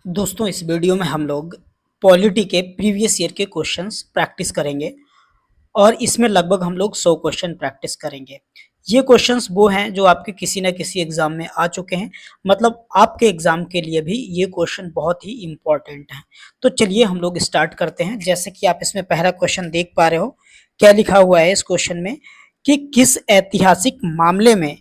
दोस्तों, इस वीडियो में हम लोग पॉलिटी के प्रीवियस ईयर के क्वेश्चंस प्रैक्टिस करेंगे और इसमें लगभग हम लोग 100 क्वेश्चन प्रैक्टिस करेंगे। ये क्वेश्चंस वो हैं जो आपके किसी न किसी एग्जाम में आ चुके हैं, मतलब आपके एग्जाम के लिए भी ये क्वेश्चन बहुत ही इंपॉर्टेंट हैं। तो चलिए हम लोग स्टार्ट करते हैं। जैसे कि आप इसमें पहला क्वेश्चन देख पा रहे हो, क्या लिखा हुआ है इस क्वेश्चन में कि किस ऐतिहासिक मामले में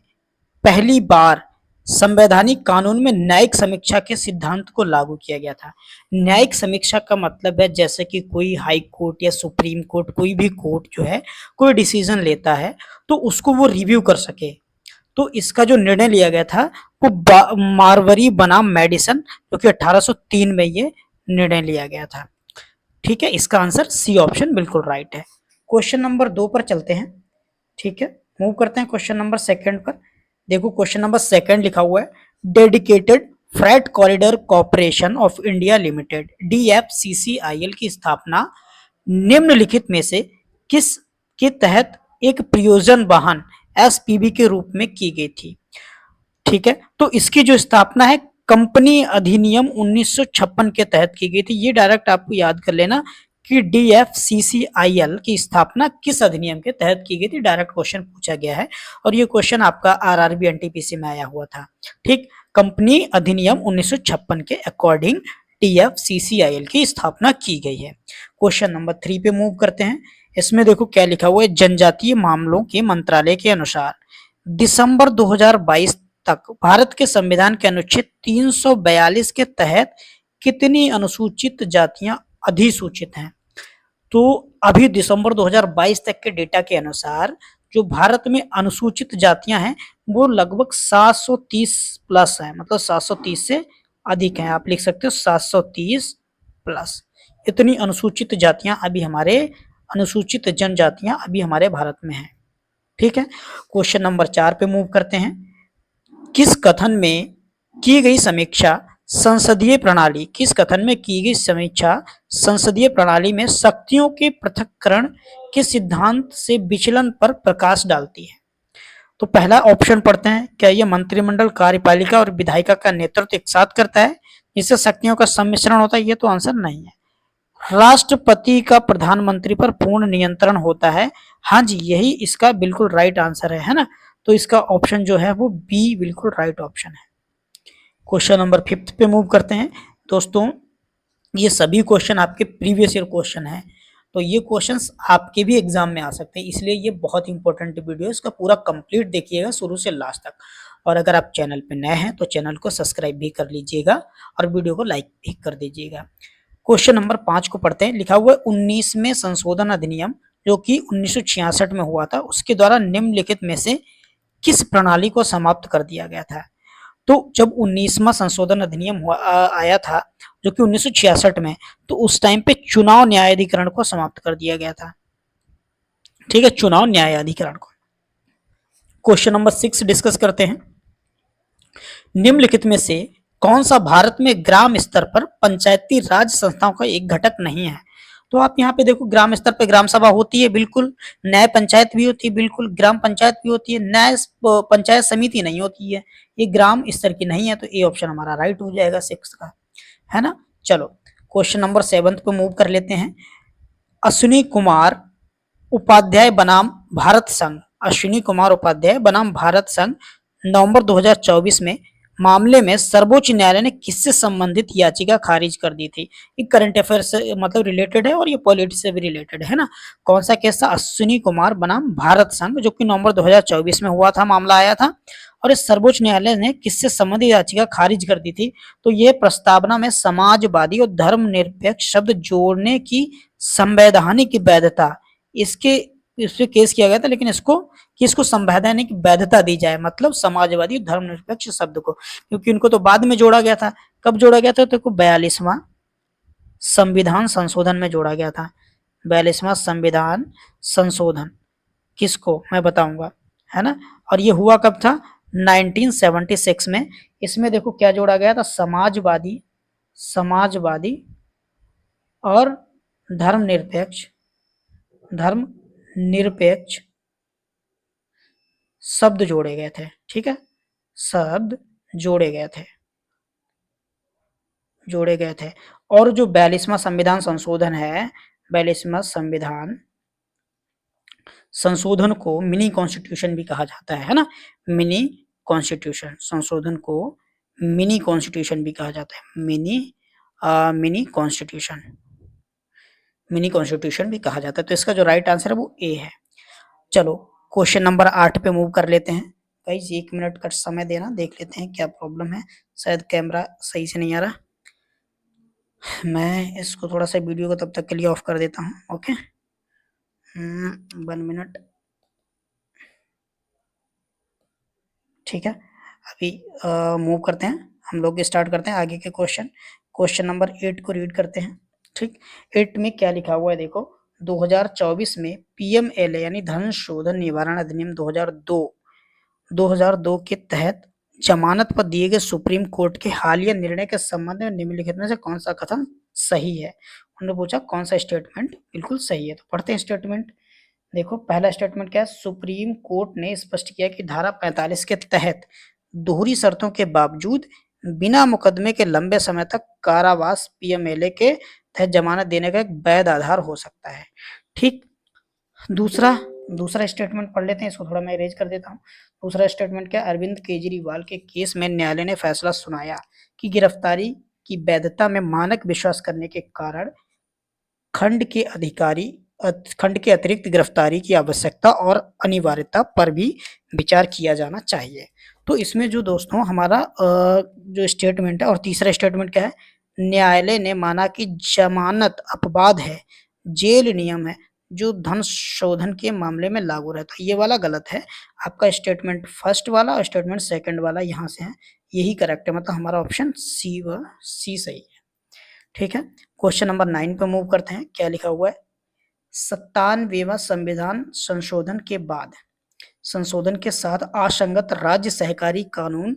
पहली बार संवैधानिक कानून में न्यायिक समीक्षा के सिद्धांत को लागू किया गया था। न्यायिक समीक्षा का मतलब है जैसे कि कोई हाई कोर्ट या सुप्रीम कोर्ट, कोई भी कोर्ट जो है कोई डिसीजन लेता है तो उसको वो रिव्यू कर सके। तो इसका जो निर्णय लिया गया था वो मारवरी बनाम मेडिसन, जो कि 1803 में ये निर्णय लिया गया था। ठीक है, इसका आंसर सी ऑप्शन बिल्कुल राइट है। क्वेश्चन नंबर 2 पर चलते हैं। ठीक है, मूव करते हैं क्वेश्चन नंबर सेकंड पर। देखो क्वेश्चन नंबर सेकंड लिखा हुआ है, dedicated freight corridor corporation of India limited DFCCIL की स्थापना निम्नलिखित में से किस के तहत एक प्रयोजन वाहन SPV के रूप में की गई थी। ठीक है, तो इसकी जो स्थापना है कंपनी अधिनियम 1956 के तहत की गई थी। ये डायरेक्ट आपको याद कर लेना कि DFCCIL की स्थापना किस अधिनियम के तहत की गई थी। डायरेक्ट क्वेश्चन पूछा गया है और ये क्वेश्चन आपका RRB NTPC में आया हुआ था। ठीक, कंपनी अधिनियम 1956 के अकॉर्डिंग DFCCIL की स्थापना की गई है। क्वेश्चन नंबर 3 पे मूव करते हैं। इसमें देखो क्या लिखा हुआ है, जनजातीय मामलों के मंत्रालय के अनुसार दिसंबर 2022 तक भारत के संविधान के अनुच्छेद 342 के तहत कितनी अनुसूचित जातियां अधिसूचित हैं। तो अभी दिसंबर 2022 तक के डेटा के अनुसार जो भारत में अनुसूचित जातियां हैं वो लगभग 730 प्लस है, मतलब 730 से अधिक हैं। आप लिख सकते हो 730 प्लस। इतनी अनुसूचित जातियां अभी हमारे अनुसूचित जनजातियां अभी हमारे भारत में हैं। ठीक है, क्वेश्चन नंबर 4 पे मूव करते हैं। किस कथन में की गई समीक्षा संसदीय प्रणाली किस कथन में की गई समीक्षा संसदीय प्रणाली में शक्तियों के पृथक्करण के सिद्धांत से विचलन पर प्रकाश डालती है। तो पहला ऑप्शन पढ़ते हैं, क्या यह मंत्रिमंडल कार्यपालिका और विधायिका का नेतृत्व एक साथ करता है जिससे शक्तियों का सम्मिश्रण होता है। ये तो आंसर नहीं है। राष्ट्रपति का प्रधानमंत्री पर पूर्ण नियंत्रण होता है। हाँ जी, यही इसका बिल्कुल राइट आंसर है ना। तो इसका ऑप्शन जो है वो बी बिल्कुल राइट ऑप्शन है। क्वेश्चन नंबर 5 पे मूव करते हैं। दोस्तों, ये सभी क्वेश्चन आपके प्रीवियस ईयर क्वेश्चन हैं, तो ये क्वेश्चंस आपके भी एग्जाम में आ सकते हैं, इसलिए ये बहुत इंपॉर्टेंट वीडियो है। इसका पूरा कंप्लीट देखिएगा शुरू से लास्ट तक। और अगर आप चैनल पे नए हैं तो चैनल को सब्सक्राइब भी कर लीजिएगा और वीडियो को लाइक भी कर दीजिएगा। क्वेश्चन नंबर 5 को पढ़ते हैं। लिखा हुआ है 19वें संशोधन अधिनियम जो कि 1966 में हुआ था, उसके द्वारा निम्नलिखित में से किस प्रणाली को समाप्त कर दिया गया था। तो जब 19वां संशोधन अधिनियम आया था जो कि 1966 में, तो उस टाइम पे चुनाव न्यायाधिकरण को समाप्त कर दिया गया था। ठीक है, चुनाव न्यायाधिकरण को। क्वेश्चन नंबर 6 डिस्कस करते हैं। निम्नलिखित में से कौन सा भारत में ग्राम स्तर पर पंचायती राज संस्थाओं का एक घटक नहीं है। तो आप यहाँ पे देखो, ग्राम स्तर पे ग्राम सभा होती है बिल्कुल, न्याय पंचायत भी होती है बिल्कुल, ग्राम पंचायत भी होती है, न्याय पंचायत समिति नहीं होती है। ये ग्राम स्तर की नहीं है, तो ए ऑप्शन हमारा राइट हो जाएगा 6 का, है ना। चलो क्वेश्चन नंबर 7 पे मूव कर लेते हैं। अश्विनी कुमार उपाध्याय बनाम भारत संघ अश्विनी कुमार उपाध्याय बनाम भारत संघ नवंबर 2024 में मामले में सर्वोच्च न्यायालय ने किससे संबंधित याचिका खारिज कर दी थी। ये करंट अफेयर से मतलब रिलेटेड है और ये पॉलिटिक्स से भी रिलेटेड है ना। कौन सा केस था, अश्विनी कुमार बनाम भारत संघ, जो कि नवंबर 2024 में हुआ था, मामला आया था। और इस सर्वोच्च न्यायालय ने किससे संबंधित याचिका खारिज कर दी थी। तो ये प्रस्तावना में समाजवादी और धर्मनिरपेक्ष शब्द जोड़ने की संवैधानिक वैधता, इसके इस पे केस किया गया था, लेकिन इसको कि इसको संवैधानिक वैधता दी जाए, मतलब समाजवादी धर्मनिरपेक्ष शब्द को, क्योंकि इनको तो बाद में जोड़ा गया था। कब जोड़ा गया था, तो 42वां संविधान संशोधन में जोड़ा गया था। 42वां संविधान संशोधन किसको मैं बताऊंगा, है ना। और ये हुआ कब था, 1976 में। इसमें देखो क्या जोड़ा गया था, समाजवादी समाजवादी और धर्मनिरपेक्ष धर्मनिरपेक्ष शब्द जोड़े गए थे। ठीक है, शब्द जोड़े गए थे। जोड़े गए थे। और जो 42वां संविधान संशोधन है, 42वां संविधान संशोधन को मिनी कॉन्स्टिट्यूशन भी कहा जाता है ना? मिनी कॉन्स्टिट्यूशन संशोधन को मिनी कॉन्स्टिट्यूशन भी कहा जाता है। मिनी कॉन्स्टिट्यूशन, मिनी कॉन्स्टिट्यूशन भी कहा जाता है। तो इसका जो राइट आंसर है वो ए है। चलो क्वेश्चन नंबर 8 पे मूव कर लेते हैं। गाइस 1 मिनट का समय देना, देख लेते हैं क्या प्रॉब्लम है। शायद कैमरा सही से नहीं आ रहा। मैं इसको थोड़ा सा वीडियो को तब तक के लिए ऑफ कर देता हूँ। ओके 1 मिनट, ठीक है। अभी मूव करते हैं, हम लोग स्टार्ट करते हैं आगे के क्वेश्चन। क्वेश्चन नंबर 8 को रीड करते हैं। ठीक, 8 में क्या लिखा हुआ है देखो। 2024 में पीएमएलए यानी धन शोधन निवारण अधिनियम 2002 के तहत जमानत पर दिए गए सुप्रीम कोर्ट के हालिया निर्णय के संबंध में निम्नलिखित में से कौन सा कथन सही है। उन्होंने पूछा कौन सा स्टेटमेंट बिल्कुल सही है। तो पढ़ते हैं स्टेटमेंट। देखो पहला स्टेटमेंट क्या है, सुप्रीम कोर्ट ने स्पष्ट किया कि धारा 45 के तहत दोहरी शर्तों के बावजूद बिना मुकदमे के लंबे समय तक कारावास पीएमएलए के तहत जमानत देने का एक वैध आधार हो सकता है। ठीक, दूसरा स्टेटमेंट पढ़ लेते हैं, इसको थोड़ा मैं इरेज कर देता हूँ। दूसरा स्टेटमेंट क्या, अरविंद केजरीवाल के केस में न्यायालय ने फैसला सुनाया कि गिरफ्तारी की वैधता में मानक विश्वास करने के कारण खंड के अतिरिक्त गिरफ्तारी की आवश्यकता और अनिवार्यता पर भी विचार किया जाना चाहिए। तो इसमें जो दोस्तों हमारा जो स्टेटमेंट है, और तीसरा स्टेटमेंट क्या है, न्यायालय ने माना कि जमानत अपवाद है, जेल नियम है जो धन शोधन के मामले में लागू रहता है। ये वाला गलत है। आपका स्टेटमेंट फर्स्ट वाला और स्टेटमेंट सेकंड वाला यहाँ से है, यही करेक्ट है। मतलब हमारा ऑप्शन सी सही है। ठीक है, क्वेश्चन नंबर 9 पे मूव करते हैं। क्या लिखा हुआ है, 97वां संविधान संशोधन के बाद संशोधन के साथ असंगत राज्य सहकारी कानून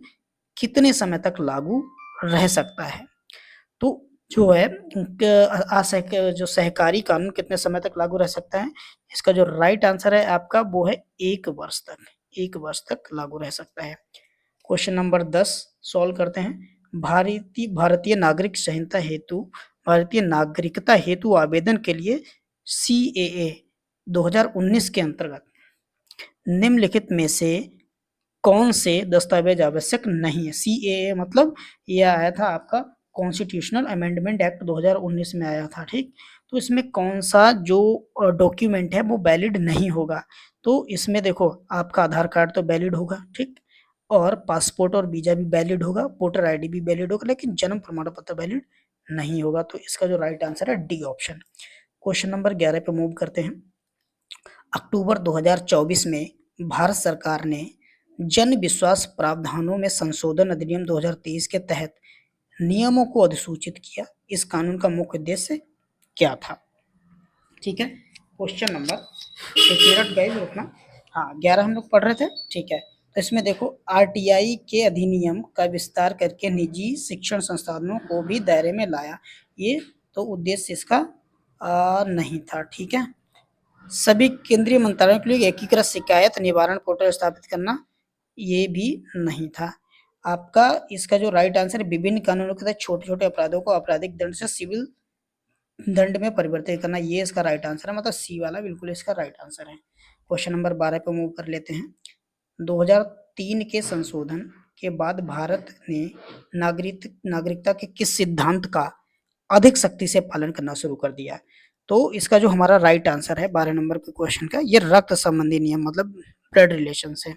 कितने समय तक लागू रह सकता है। तो जो है जो सहकारी कानून कितने समय तक लागू रह सकता है, इसका जो राइट आंसर है आपका वो है 1 वर्ष तक। 1 वर्ष तक लागू रह सकता है। क्वेश्चन नंबर 10 सॉल्व करते हैं। भारतीय नागरिकता हेतु आवेदन के लिए CAA 2019 के अंतर्गत निम्नलिखित में से कौन से दस्तावेज आवश्यक नहीं है। CAA मतलब ये आया था आपका कॉन्स्टिट्यूशनल अमेंडमेंट एक्ट 2019 में आया था। ठीक, तो इसमें कौन सा जो डॉक्यूमेंट है वो वैलिड नहीं होगा। तो इसमें देखो आपका आधार कार्ड तो वैलिड होगा, ठीक, और पासपोर्ट और वीजा भी वैलिड होगा, वोटर आईडी भी वैलिड होगा, लेकिन जन्म प्रमाण पत्र वैलिड नहीं होगा। तो इसका जो राइट आंसर है डी ऑप्शन। क्वेश्चन नंबर 11 पे मूव करते हैं। अक्टूबर 2024 में भारत सरकार ने जन विश्वास प्रावधानों में संशोधन अधिनियम 2023 के तहत नियमों को अधिसूचित किया। इस कानून का मुख्य उद्देश्य क्या था। ठीक है, क्वेश्चन नंबर, 1 मिनट गाइस रुकना। हाँ 11 हम लोग पढ़ रहे थे, ठीक है। तो इसमें देखो RTI के अधिनियम का विस्तार करके निजी शिक्षण संस्थानों को भी दायरे में लाया। ये तो उद्देश्य इसका नहीं था। ठीक है, सभी केंद्रीय मंत्रालयों के लिए एकीकृत शिकायत निवारण पोर्टल स्थापित करना, ये भी नहीं था। आपका इसका जो राइट आंसर है, विभिन्न कानूनों के तहत छोटे छोटे अपराधों को आपराधिक दंड से सिविल दंड में परिवर्तित करना, ये इसका राइट आंसर है। मतलब सी वाला बिल्कुल इसका राइट आंसर है। क्वेश्चन नंबर 12 पे मूव कर लेते हैं। 2003 के संशोधन के बाद भारत ने नागरिकता के किस सिद्धांत का अधिक सख्ती से पालन करना शुरू कर दिया। तो इसका जो हमारा राइट आंसर है 12 नंबर के क्वेश्चन का, ये रक्त संबंधी नियम मतलब ब्लड रिलेशन से।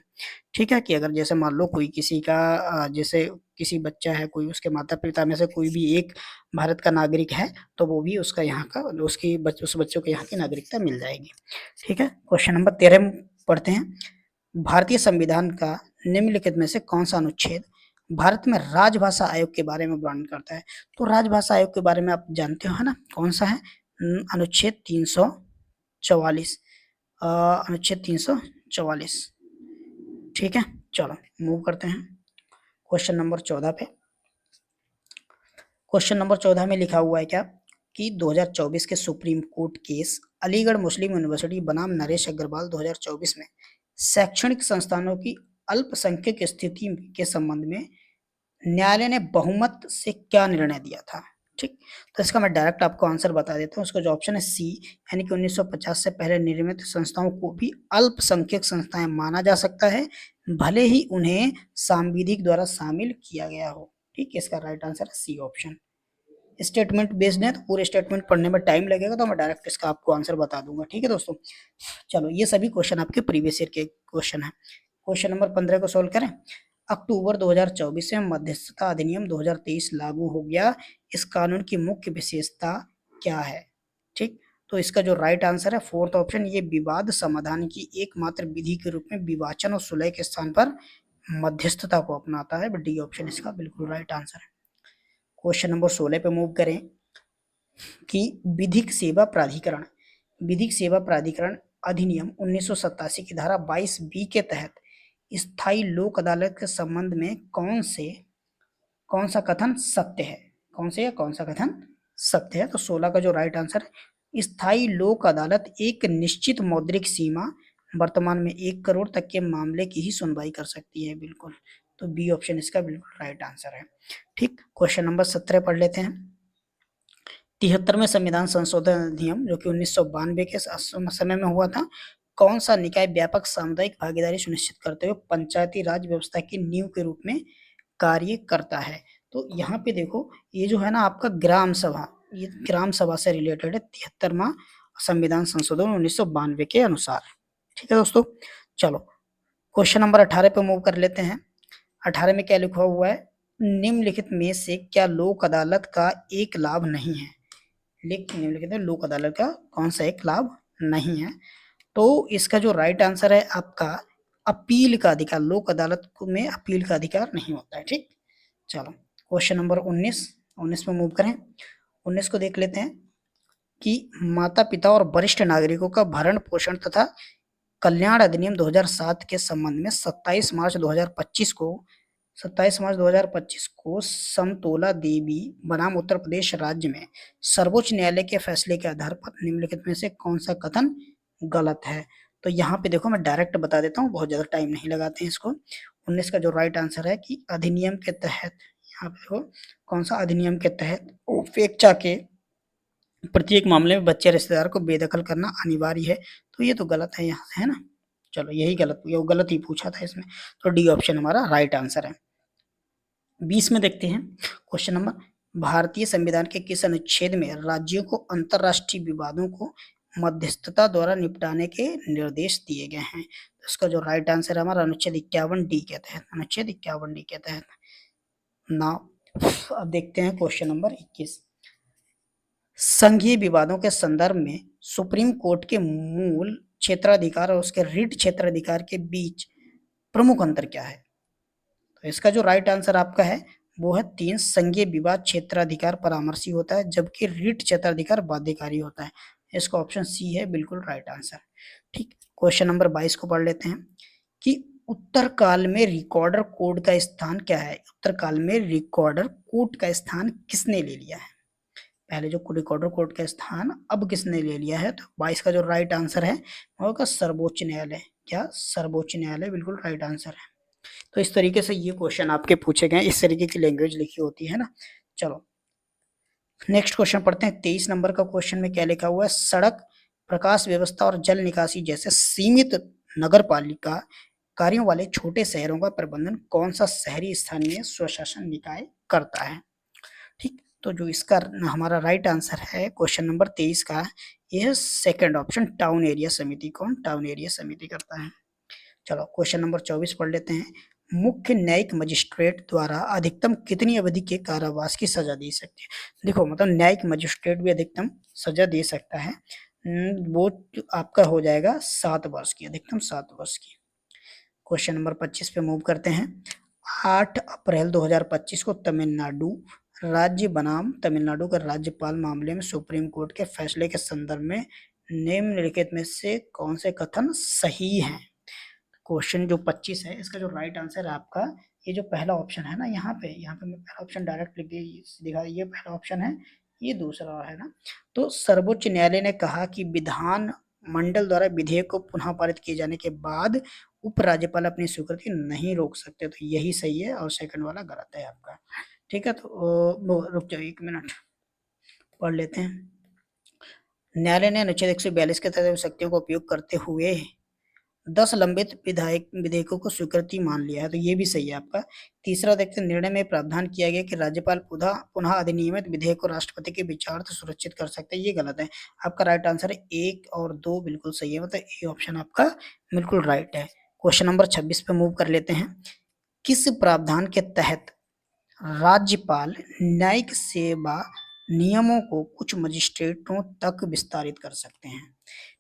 ठीक है, कि अगर जैसे मान लो कोई किसी का जैसे किसी बच्चा है, कोई उसके माता पिता में से कोई भी एक भारत का नागरिक है, तो वो भी उसका यहाँ का उस बच्चों को यहाँ की नागरिकता मिल जाएगी। ठीक है, क्वेश्चन नंबर 13 पढ़ते हैं। भारतीय संविधान का निम्नलिखित में से कौन सा अनुच्छेद भारत में राजभाषा आयोग के बारे में वर्णन करता है। तो राजभाषा आयोग के बारे में आप जानते हो है ना, कौन सा है, अनुच्छेद 344। अनुच्छेद 344। ठीक है, चलो मूव करते हैं क्वेश्चन नंबर 14 पे। क्वेश्चन नंबर 14 में लिखा हुआ है क्या कि 2024 के सुप्रीम कोर्ट केस अलीगढ़ मुस्लिम यूनिवर्सिटी बनाम नरेश अग्रवाल 2024 में शैक्षणिक संस्थानों की अल्पसंख्यक स्थिति के संबंध में न्यायालय ने बहुमत से क्या निर्णय दिया था? ठीक, तो इसका मैं डायरेक्ट आपको आंसर बता देता हूँ। इसका जो ऑप्शन है सी, यानी कि 1950 से पहले निर्मित संस्थाओं को भी अल्पसंख्यक संस्थाएं माना जा सकता है, भले ही उन्हें सांविधिक द्वारा शामिल किया गया हो। ठीक, इसका राइट आंसर है सी ऑप्शन। स्टेटमेंट बेस्ड है तो पूरे स्टेटमेंट पढ़ने में टाइम लगेगा, तो मैं डायरेक्ट इसका आपको आंसर बता दूंगा। ठीक है दोस्तों, चलो ये सभी क्वेश्चन आपके प्रीवियस ईयर के क्वेश्चन है। क्वेश्चन नंबर 15 को सोल्व करें। अक्टूबर 2024 में मध्यस्थता अधिनियम 2023 लागू हो गया। इस कानून की मुख्य विशेषता क्या है? ठीक, तो इसका जो राइट आंसर है फोर्थ ऑप्शन, ये विवाद समाधान की एकमात्र विधि के रूप में विवाचन और सुलह के स्थान पर मध्यस्थता को अपनाता है। डी ऑप्शन इसका बिल्कुल राइट आंसर है। क्वेश्चन नंबर 16 पे मूव करें कि विधिक सेवा प्राधिकरण, विधिक सेवा प्राधिकरण अधिनियम 1987 की धारा 22 बी के तहत स्थायी लोक अदालत के संबंध में कौन सा कथन सत्य है? कौन सा कथन सत्य है? तो 16 का जो राइट आंसर है, स्थायी लोक अदालत एक निश्चित मौद्रिक सीमा, वर्तमान में 1 करोड़ तक के मामले की ही सुनवाई कर सकती है। बिल्कुल, तो बी ऑप्शन इसका बिल्कुल राइट आंसर है। ठीक, क्वेश्चन नंबर 17 पढ़ लेते हैं। 73वें संविधान संशोधन अधिनियम जो कि 1992 के समय में हुआ था, कौन सा निकाय व्यापक सामुदायिक भागीदारी सुनिश्चित करते हुए पंचायती राज व्यवस्था की नींव के रूप में कार्य करता है? तो यहाँ पे देखो, ये जो है ना आपका ग्राम सभा, ये ग्राम सभा से रिलेटेड है, 73वां संविधान संशोधन 1992 के अनुसार। ठीक है दोस्तों, चलो क्वेश्चन नंबर 18 पे मूव कर लेते हैं। 18 में क्या लिखा हुआ है? निम्नलिखित में से क्या लोक अदालत का एक लाभ नहीं है? निम्नलिखित में लोक अदालत का कौन सा एक लाभ नहीं है? तो इसका जो राइट आंसर है आपका अपील का अधिकार। लोक अदालत में अपील का अधिकार नहीं होता है। ठीक, चलो क्वेश्चन नंबर 19 में मूव करें। 19 को देख लेते हैं कि माता पिता और वरिष्ठ नागरिकों का भरण पोषण तथा कल्याण अधिनियम 2007 के संबंध में 27 मार्च 2025 को समतोला देवी बनाम उत्तर प्रदेश राज्य में सर्वोच्च न्यायालय के फैसले के आधार पर निम्नलिखित में से कौन सा कथन गलत है? तो यहाँ पे देखो मैं डायरेक्ट बता देता हूँ, बहुत ज्यादा टाइम नहीं लगाते हैं इसको। 19 का जो राइट आंसर है कि अधिनियम के तहत, यहाँ पे देखो कौन सा अधिनियम के तहत उपेक्षा के प्रत्येक मामले में बच्चे रिश्तेदार को बेदखल करना अनिवार्य है। तो ये तो गलत है यहाँ से, है ना? चलो यही गलत, ये गलत ही पूछा था इसमें, तो डी ऑप्शन हमारा राइट आंसर है। 20 में देखते हैं क्वेश्चन नंबर, भारतीय संविधान के किस अनुच्छेद में राज्यों को अंतरराष्ट्रीय विवादों को मध्यस्थता द्वारा निपटाने के निर्देश दिए गए हैं? तो इसका जो राइट आंसर है हमारा अनुच्छेद 51 डी के तहत, अनुच्छेद 51 डी के तहत। नाउ अब देखते हैं क्वेश्चन नंबर 21। संघीय विवादों के संदर्भ में सुप्रीम कोर्ट के मूल क्षेत्राधिकार और उसके रिट क्षेत्राधिकार के बीच प्रमुख अंतर क्या है? तो इसका जो राइट आंसर आपका है वो है 3, संघीय विवाद क्षेत्राधिकार परामर्शी होता है, जबकि रिट क्षेत्राधिकार बाध्यकारी होता है। इसका ऑप्शन सी है बिल्कुल राइट आंसर। ठीक, क्वेश्चन नंबर 22 को पढ़ लेते हैं कि उत्तर काल में रिकॉर्डर कोड का स्थान क्या है? उत्तर काल में रिकॉर्डर कोड का स्थान किसने ले लिया है? पहले जो रिकॉर्डर कोर्ट का स्थान अब किसने ले लिया है? तो 22 का जो राइट आंसर है वो होगा सर्वोच्च न्यायालय। क्या? सर्वोच्च न्यायालय बिल्कुल राइट आंसर है। तो इस तरीके से ये क्वेश्चन आपके पूछे गए, इस तरीके की लैंग्वेज लिखी होती है ना। चलो नेक्स्ट क्वेश्चन पढ़ते हैं। 23 नंबर का क्वेश्चन में क्या लिखा हुआ है? सड़क, प्रकाश व्यवस्था और जल निकासी जैसे सीमित नगर पालिका कार्यों वाले छोटे शहरों का प्रबंधन कौन सा शहरी स्थानीय स्वशासन निकाय करता है? ठीक, तो जो इसका हमारा राइट आंसर है क्वेश्चन नंबर 23 का, यह सेकंड ऑप्शन, टाउन एरिया समिति। कौन? टाउन एरिया समिति करता है। चलो क्वेश्चन नंबर 24 पढ़ लेते हैं। मुख्य न्यायिक मजिस्ट्रेट द्वारा अधिकतम कितनी अवधि के कारावास की सजा दे सकती है? देखो मतलब न्यायिक मजिस्ट्रेट भी अधिकतम सजा दे सकता है। वो आपका हो जाएगा 7 वर्ष की, अधिकतम 7 वर्ष की। क्वेश्चन नंबर 25 पे मूव करते हैं। 8 अप्रैल 2025 को तमिलनाडु राज्य बनाम तमिलनाडु का राज्यपाल मामले में सुप्रीम कोर्ट के फैसले के संदर्भ में निम्नलिखित में से कौन से कथन सही हैं? क्वेश्चन जो 25 है इसका जो राइट आंसर है आपका, ये जो पहला ऑप्शन है ना, यहाँ पे मैं पहला ऑप्शन डायरेक्ट लिख दिखा, ये पहला ऑप्शन है, ये दूसरा है ना। तो सर्वोच्च न्यायालय ने कहा कि विधान मंडल द्वारा विधेयक को पुनः पारित किए जाने के बाद उपराज्यपाल अपनी स्वीकृति नहीं रोक सकते, तो यही सही है और सेकंड वाला गलत है आपका। ठीक है, तो रुक जाओ 1 मिनट, पढ़ लेते हैं। न्यायालय ने अनुच्छेद 142 के तहत शक्तियों का उपयोग करते हुए 10 लंबित विधेयकों को स्वीकृति मान लिया है, तो ये भी सही है आपका। तीसरा देखते हैं, निर्णय में प्रावधान किया गया कि राज्यपाल पुनः पुनः अधिनियमित विधेयक को राष्ट्रपति के विचारार्थ सुरक्षित कर सकते हैं, ये गलत है। आपका राइट आंसर है 1 और 2 बिल्कुल सही है, मतलब ए ऑप्शन आपका बिल्कुल राइट है। क्वेश्चन नंबर 26 पे मूव कर लेते हैं। किस प्रावधान के तहत राज्यपाल न्यायिक सेवा नियमों को कुछ मजिस्ट्रेटों तक विस्तारित कर सकते हैं?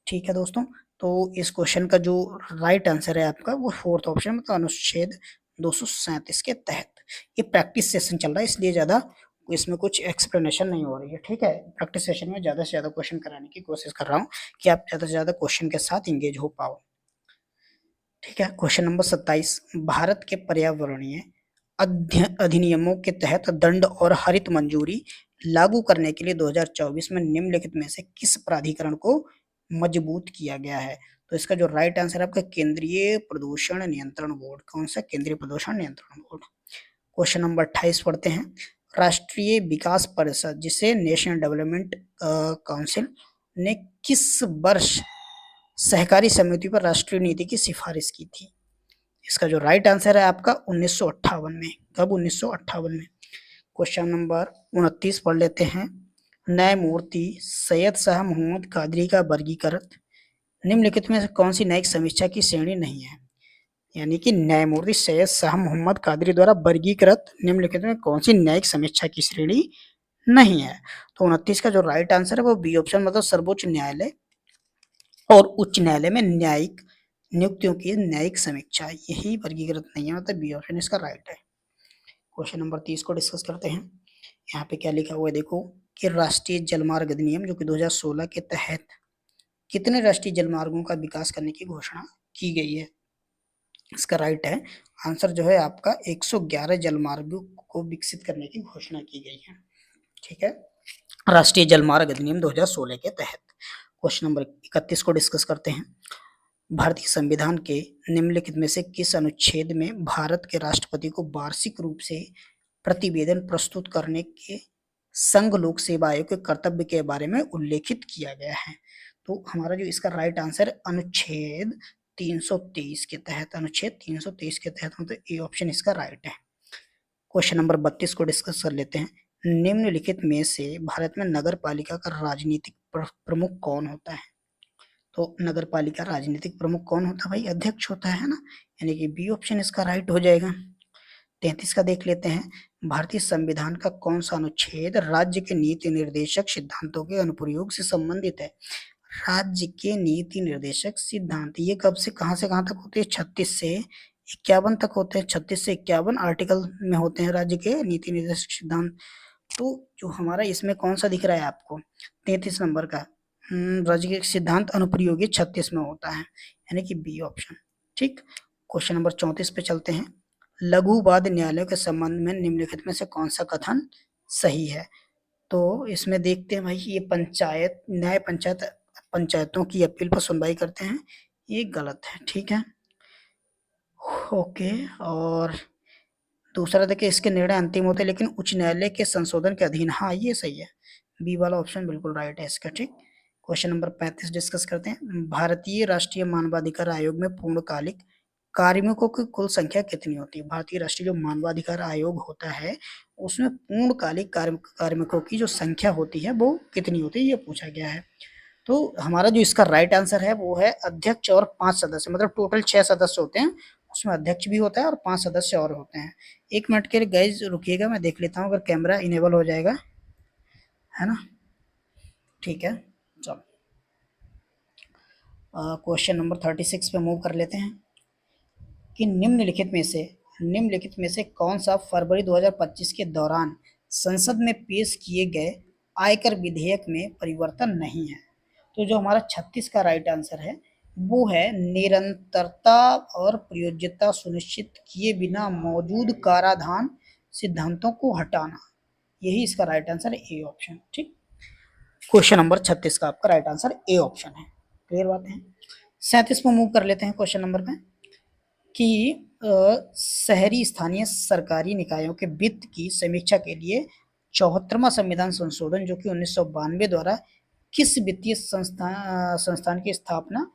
ठीक है दोस्तों, तो इस क्वेश्चन का जो राइट आंसर है आपका वो फोर्थ ऑप्शन, मतलब अनुच्छेद 237 के तहत। ये प्रैक्टिस सेशन चल रहा है इसलिए ज़्यादा इसमें कुछ एक्सप्लेनेशन नहीं हो रही है। ठीक है, प्रैक्टिस सेशन में ज़्यादा से ज़्यादा क्वेश्चन कराने की कोशिश कर रहा हूँ कि आप ज़्यादा से ज़्यादा क्वेश्चन के साथ इंगेज हो पाओ। ठीक है, क्वेश्चन नंबर 27, भारत के पर्यावरणीय अधिनियमों के तहत दंड और हरित मंजूरी लागू करने के लिए 2024 में निम्नलिखित में से किस प्राधिकरण को मजबूत किया गया है? तो इसका जो राइट आंसर है आपका केंद्रीय प्रदूषण नियंत्रण बोर्ड। कौन सा? केंद्रीय प्रदूषण नियंत्रण बोर्ड। क्वेश्चन नंबर 28 पढ़ते हैं। राष्ट्रीय विकास परिषद, जिसे नेशनल डेवलपमेंट काउंसिल ने किस वर्ष सहकारी समिति पर राष्ट्रीय नीति की सिफारिश की थी? इसका जो राइट आंसर है आपका 1958 में। कब? 1958 में। क्वेश्चन नंबर 29 पढ़ लेते हैं। न्यायमूर्ति सैयद शाह मोहम्मद कादरी का वर्गीकरण निम्नलिखित में से कौन सी न्यायिक समीक्षा की श्रेणी नहीं है? यानी कि न्यायमूर्ति सैयद शाह मोहम्मद कादरी द्वारा वर्गीकृत निम्नलिखित में कौन सी न्यायिक समीक्षा की श्रेणी नहीं है? तो 29 का जो राइट आंसर है वो बी ऑप्शन, मतलब सर्वोच्च न्यायालय और उच्च न्यायालय में न्यायिक नियुक्तियों की न्यायिक समीक्षा, यही वर्गीकृत नहीं है, मतलब बी ऑप्शन इसका राइट है। क्वेश्चन नंबर 30 को डिस्कस करते हैं। यहाँ पे क्या लिखा हुआ है देखो, कि राष्ट्रीय जलमार्ग अधिनियम जो कि 2016 के तहत कितने राष्ट्रीय जलमार्गों का विकास करने की घोषणा की गई है? इसका राइट है आंसर जो है आपका 111 जलमार्गों को विकसित करने की घोषणा की गई है। ठीक है, राष्ट्रीय जलमार्ग अधिनियम 2016 के तहत। क्वेश्चन नंबर 31 को डिस्कस करते हैं। भारतीय संविधान के निम्नलिखित में से किस अनुच्छेद में भारत के राष्ट्रपति को वार्षिक रूप से प्रतिवेदन प्रस्तुत करने के संघ लोक सेवा आयोग के कर्तव्य के बारे में उल्लेखित किया गया है? तो हमारा जो इसका राइट आंसर अनुच्छेद 323 के तहत, अनुच्छेद 323 के तहत, मतलब ए ऑप्शन इसका राइट है। क्वेश्चन नंबर 32 को डिस्कस कर लेते हैं। निम्नलिखित में से भारत में नगर पालिका का राजनीतिक प्रमुख कौन होता है? तो नगर पालिका राजनीतिक प्रमुख कौन होता है भाई? अध्यक्ष होता है ना, यानी कि बी ऑप्शन इसका राइट हो जाएगा। 33 का देख लेते हैं। भारतीय संविधान का कौन सा अनुच्छेद राज्य के नीति निर्देशक सिद्धांतों के अनुप्रयोग से संबंधित है? राज्य के नीति निर्देशक सिद्धांत ये कब से कहां तक होते हैं? 36 से 51 तक होते हैं। 36 से 51 आर्टिकल में होते हैं राज्य के नीति निर्देशक सिद्धांत। तो जो हमारा इसमें कौन सा दिख रहा है आपको? 33 नंबर का राज्य के सिद्धांत अनुप्रयोगी 36 में होता है, यानी कि बी ऑप्शन। ठीक, क्वेश्चन नंबर 34 पे चलते हैं। लघुवाद न्यायालयों के संबंध में निम्नलिखित में से कौन सा कथन सही है? तो इसमें देखते हैं भाई, ये पंचायत न्याय पंचायतों की अपील पर सुनवाई करते हैं, ये गलत है। ठीक है, ओके। और दूसरा देखिए, इसके निर्णय अंतिम होते हैं लेकिन उच्च न्यायालय के संशोधन के अधीन, हाँ ये सही है, बी वाला ऑप्शन बिल्कुल राइट है इसका। ठीक, क्वेश्चन नंबर 35 डिस्कस करते हैं। भारतीय राष्ट्रीय मानवाधिकार आयोग में पूर्णकालिक कार्मिकों की कुल संख्या कितनी होती है? भारतीय राष्ट्रीय जो मानवाधिकार आयोग होता है उसमें पूर्णकालिक कार्मिकों की जो संख्या होती है वो कितनी होती है, ये पूछा गया है। तो हमारा जो इसका राइट आंसर है वो है अध्यक्ष और 5 सदस्य, मतलब टोटल 6 सदस्य होते हैं, उसमें अध्यक्ष भी होता है और 5 सदस्य और होते हैं। 1 मिनट के लिए गाइज रुकिएगा, मैं देख लेता हूँ अगर कैमरा इनेबल हो जाएगा, है ना? ठीक है, चलो क्वेश्चन नंबर 36 पे मूव कर लेते हैं कि निम्नलिखित में से कौन सा फरवरी 2025 के दौरान संसद में पेश किए गए आयकर विधेयक में परिवर्तन नहीं है? तो जो हमारा 36 का राइट आंसर है वो है निरंतरता और प्रयोज्यता सुनिश्चित किए बिना मौजूद कराधान सिद्धांतों को हटाना, यही इसका राइट आंसर है, ए ऑप्शन। ठीक, क्वेश्चन नंबर 36 का आपका राइट आंसर ए ऑप्शन है। क्लियर बात है? 37 में मूव कर लेते हैं क्वेश्चन नंबर पे। कि शहरी स्थानीय सरकारी निकायों के वित्त की समीक्षा के लिए 74वां संविधान संशोधन जो कि 1992 द्वारा किस वित्तीय संस्थान की स्थापना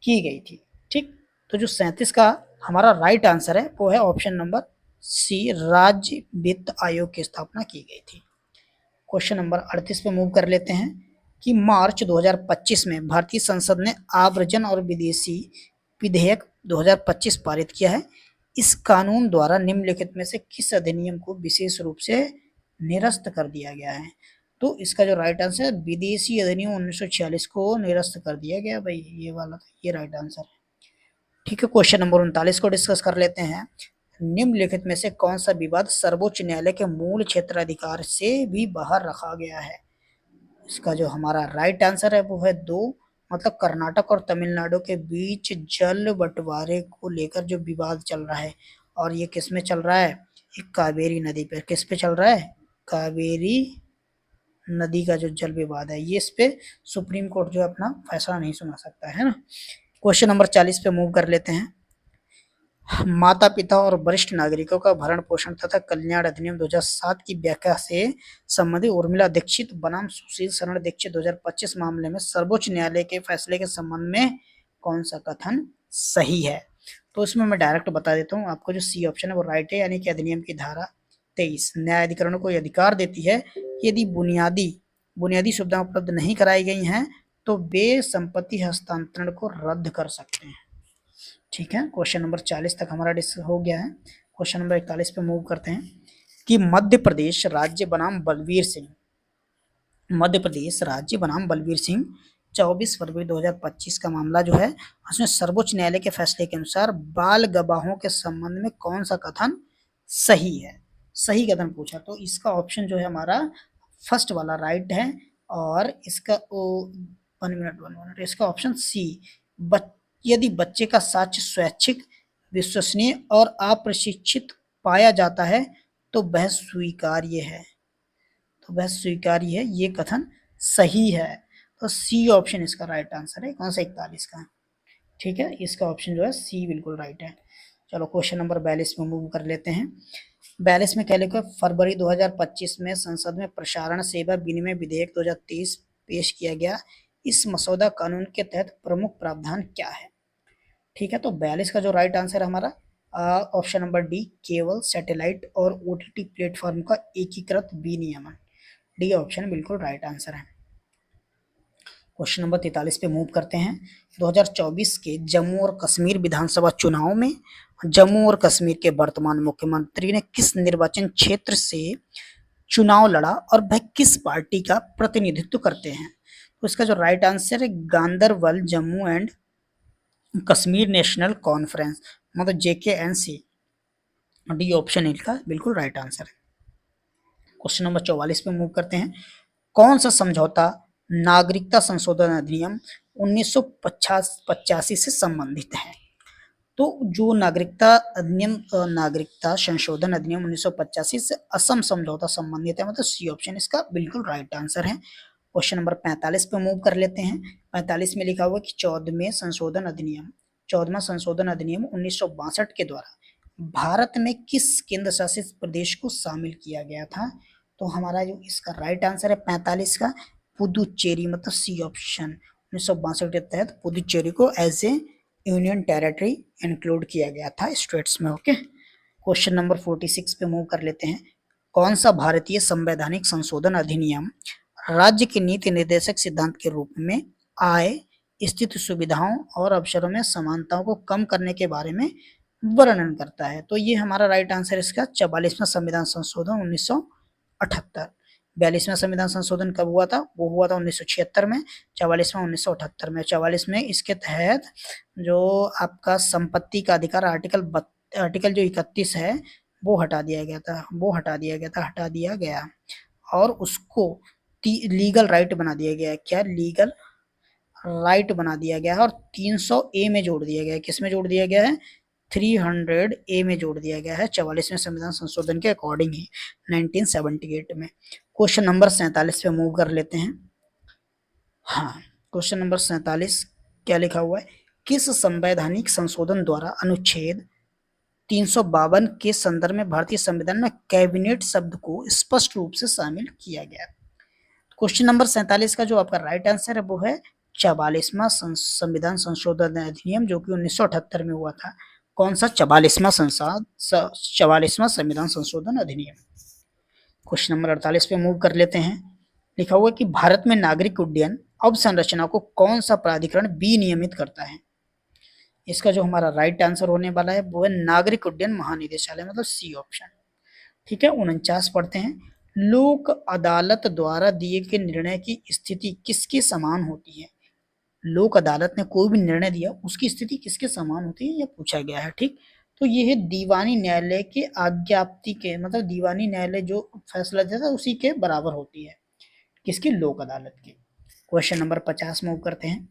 की गई थी। ठीक, तो जो 37 का हमारा राइट आंसर है वो है ऑप्शन नंबर सी, राज्य वित्त आयोग की स्थापना की गई थी। क्वेश्चन नंबर 38 पे मूव कर लेते हैं कि मार्च 2025 में भारतीय संसद ने आव्रजन और विदेशी विधेयक 2025 पारित किया है। इस कानून द्वारा निम्नलिखित में से किस अधिनियम को विशेष रूप से निरस्त कर दिया गया है? तो इसका जो राइट आंसर है विदेशी अधिनियम 1946 को निरस्त कर दिया गया भाई, ये वाला ये राइट आंसर है। ठीक है, क्वेश्चन नंबर 39 को डिस्कस कर लेते हैं। निम्नलिखित में से कौन सा विवाद सर्वोच्च न्यायालय के मूल क्षेत्राधिकार से भी बाहर रखा गया है? इसका जो हमारा राइट आंसर है वो है 2, मतलब कर्नाटक और तमिलनाडु के बीच जल बंटवारे को लेकर जो विवाद चल रहा है, और ये किस में चल रहा है? एक कावेरी नदी पर। किस पे चल रहा है? कावेरी नदी का जो जल विवाद है, ये इस पे सुप्रीम कोर्ट जो अपना फैसला नहीं सुना सकता है ना। क्वेश्चन नंबर 40 पे मूव कर लेते हैं। माता पिता और वरिष्ठ नागरिकों का भरण पोषण तथा कल्याण अधिनियम 2007 की व्याख्या से संबंधित उर्मिला दीक्षित बनाम सुशील शरण दीक्षित 2025 मामले में सर्वोच्च न्यायालय के फैसले के संबंध में कौन सा कथन सही है? तो इसमें मैं डायरेक्ट बता देता हूँ आपको, जो सी ऑप्शन है वो राइट है, यानी कि अधिनियम की धारा 23 न्यायाधिकरणों को अधिकार देती है यदि बुनियादी सुविधाएं उपलब्ध नहीं कराई गई हैं तो वे संपत्ति हस्तांतरण को रद्द कर सकते हैं। ठीक है, क्वेश्चन नंबर 40 तक हमारा डिस्कस हो गया है। क्वेश्चन नंबर 41 पे मूव करते हैं कि मध्य प्रदेश राज्य बनाम बलवीर सिंह 24 फरवरी 2025 का मामला जो है उसमें सर्वोच्च न्यायालय के फैसले के अनुसार बाल गवाहों के संबंध में कौन सा कथन सही है? सही कथन पूछा, तो इसका ऑप्शन जो है हमारा फर्स्ट वाला राइट है, और इसका 1 मिनट इसका ऑप्शन सी, यदि बच्चे का साक्ष्य स्वैच्छिक, विश्वसनीय और अप्रशिक्षित पाया जाता है तो वह स्वीकार्य है, ये कथन सही है। तो सी ऑप्शन इसका राइट आंसर है, कौन सा 41 का। ठीक है, इसका ऑप्शन जो है सी बिल्कुल राइट है। चलो क्वेश्चन नंबर 42 में मूव कर लेते हैं। 42 में कह लिखा फरवरी 2025 में संसद में प्रसारण सेवा विनिमय विधेयक 2023 पेश किया गया। इस मसौदा कानून के तहत प्रमुख प्रावधान क्या है? ठीक है, तो 42 का जो राइट आंसर है हमारा ऑप्शन नंबर डी, केवल सैटेलाइट और ओटीटी प्लेटफॉर्म का एकीकृत विनियमन। डी ऑप्शन बिल्कुल राइट आंसर है। क्वेश्चन नंबर 43 पे मूव करते हैं। 2024 के जम्मू और कश्मीर विधानसभा चुनाव में जम्मू और कश्मीर के वर्तमान मुख्यमंत्री ने किस निर्वाचन क्षेत्र से चुनाव लड़ा और वह किस पार्टी का प्रतिनिधित्व करते हैं? तो इसका जो राइट आंसर है Ganderbal Jammu and Kashmir national conference, मतलब JKNC। डी ऑप्शन इनका बिल्कुल राइट आंसर है। क्वेश्चन नंबर 44 पे मूव करते हैं। कौन सा समझौता नागरिकता संशोधन अधिनियम 1985 से संबंधित है? तो जो नागरिकता संशोधन अधिनियम 1985 से असम समझौता संबंधित है, मतलब सी ऑप्शन इसका बिल्कुल राइट आंसर है। क्वेश्चन नंबर 45 पे मूव कर लेते हैं। 45 में लिखा हुआ कि 14वां संशोधन अधिनियम 1962 के द्वारा भारत में किस केंद्र शासित प्रदेश को शामिल किया गया था? तो हमारा जो इसका राइट आंसर है 45 का पुदुचेरी, मतलब सी ऑप्शन। 1962 के तहत पुदुचेरी को as a union territory include किया गया था स्टेट्स में। ओके, क्वेश्चन नंबर 46 पे मूव कर लेते हैं। कौन सा भारतीय संवैधानिक संशोधन अधिनियम राज्य के नीति निर्देशक सिद्धांत के रूप में आय, स्थित सुविधाओं और अवसरों में समानताओं को कम करने के बारे में वर्णन करता है? तो ये हमारा राइट आंसर इसका 44वां संविधान संशोधन 1978। 42वां संविधान संशोधन कब हुआ था? वो हुआ था 1976 में। 44वां 1978 में। 44 में इसके तहत जो आपका संपत्ति का अधिकार आर्टिकल जो 31 है वो हटा दिया गया और उसको लीगल राइट बना दिया गया है। क्या? लीगल राइट बना दिया गया है और 300A में जोड़ दिया गया है। किस में जोड़ दिया गया है? 300A में जोड़ दिया गया है 44वें संविधान संशोधन के अकॉर्डिंग ही 1978 में। क्वेश्चन नंबर 47 पे मूव कर लेते हैं। हाँ, क्वेश्चन नंबर 47 क्या लिखा हुआ है? किस संवैधानिक संशोधन द्वारा अनुच्छेद 352 के संदर्भ में भारतीय संविधान में कैबिनेट शब्द को स्पष्ट रूप से शामिल किया गया। क्वेश्चन नंबर 47 का जो आपका राइट आंसर है वो है 44वां संविधान संशोधन अधिनियम, जो कि 1978 में हुआ था। कौन सा? 44वां संविधान संशोधन अधिनियम। क्वेश्चन नंबर 48 पे मूव कर लेते हैं। लिखा हुआ है कि भारत में नागरिक उड्डयन अवसंरचना को कौन सा प्राधिकरण विनियमित करता है? इसका जो हमारा राइट आंसर होने वाला है वो है नागरिक उड्डयन महानिदेशालय, मतलब सी ऑप्शन। ठीक है, 49 पढ़ते हैं। लोक अदालत द्वारा दिए गए निर्णय की स्थिति किसके समान होती है? लोक अदालत ने कोई भी निर्णय दिया उसकी स्थिति किसके समान होती है, यह पूछा गया है। ठीक, तो ये है दीवानी न्यायालय के आज्ञाप्ति के, मतलब दीवानी न्यायालय जो फैसला देता है उसी के बराबर होती है। किसकी? लोक अदालत की। क्वेश्चन नंबर 50 मूव करते हैं।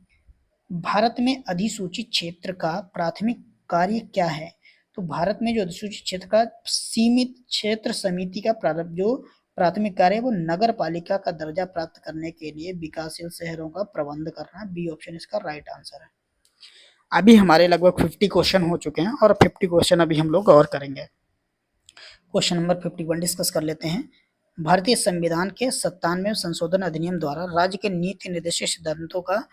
भारत में अधिसूचित क्षेत्र का प्राथमिक कार्य क्या है? तो भारत में जो अधिसूचित क्षेत्र का सीमित क्षेत्र समिति का जो प्राथमिक कार्य है वो नगर पालिका का दर्जा प्राप्त करने के लिए विकासशील शहरों का प्रबंध करना। बी ऑप्शन इसका राइट आंसर है। अभी हमारे लगभग 50 क्वेश्चन हो चुके हैं और 50 क्वेश्चन अभी हम लोग और करेंगे। क्वेश्चन नंबर 51 डिस्कस कर लेते हैं। भारतीय संविधान के 97वें संशोधन अधिनियम द्वारा राज्य के नीति निर्देशित सिद्धांतों का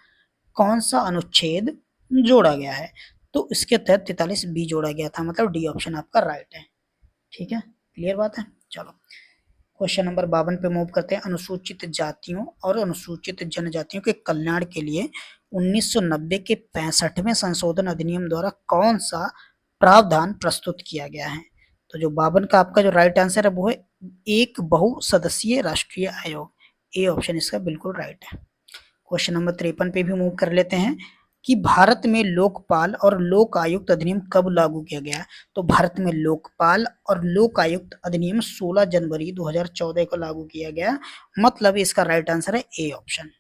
कौन सा अनुच्छेद जोड़ा गया है? तो इसके तहत 43 बी जोड़ा गया था, मतलब डी ऑप्शन आपका राइट है। ठीक है, क्लियर बात है। चलो क्वेश्चन नंबर 52 पे मूव करते हैं। अनुसूचित जातियों और अनुसूचित जनजातियों के कल्याण के लिए 1990 के 65वें संशोधन अधिनियम द्वारा कौन सा प्रावधान प्रस्तुत किया गया है? तो जो 52 का आपका जो राइट आंसर है वो है एक बहुसदस्यीय राष्ट्रीय आयोग। ए ऑप्शन इसका बिल्कुल राइट है। क्वेश्चन नंबर 53 पे भी मूव कर लेते हैं कि भारत में लोकपाल और लोक आयुक्त अधिनियम कब लागू किया गया? तो भारत में लोकपाल और लोक आयुक्त अधिनियम 16 जनवरी 2014 को लागू किया गया, मतलब इसका राइट आंसर है ए ऑप्शन।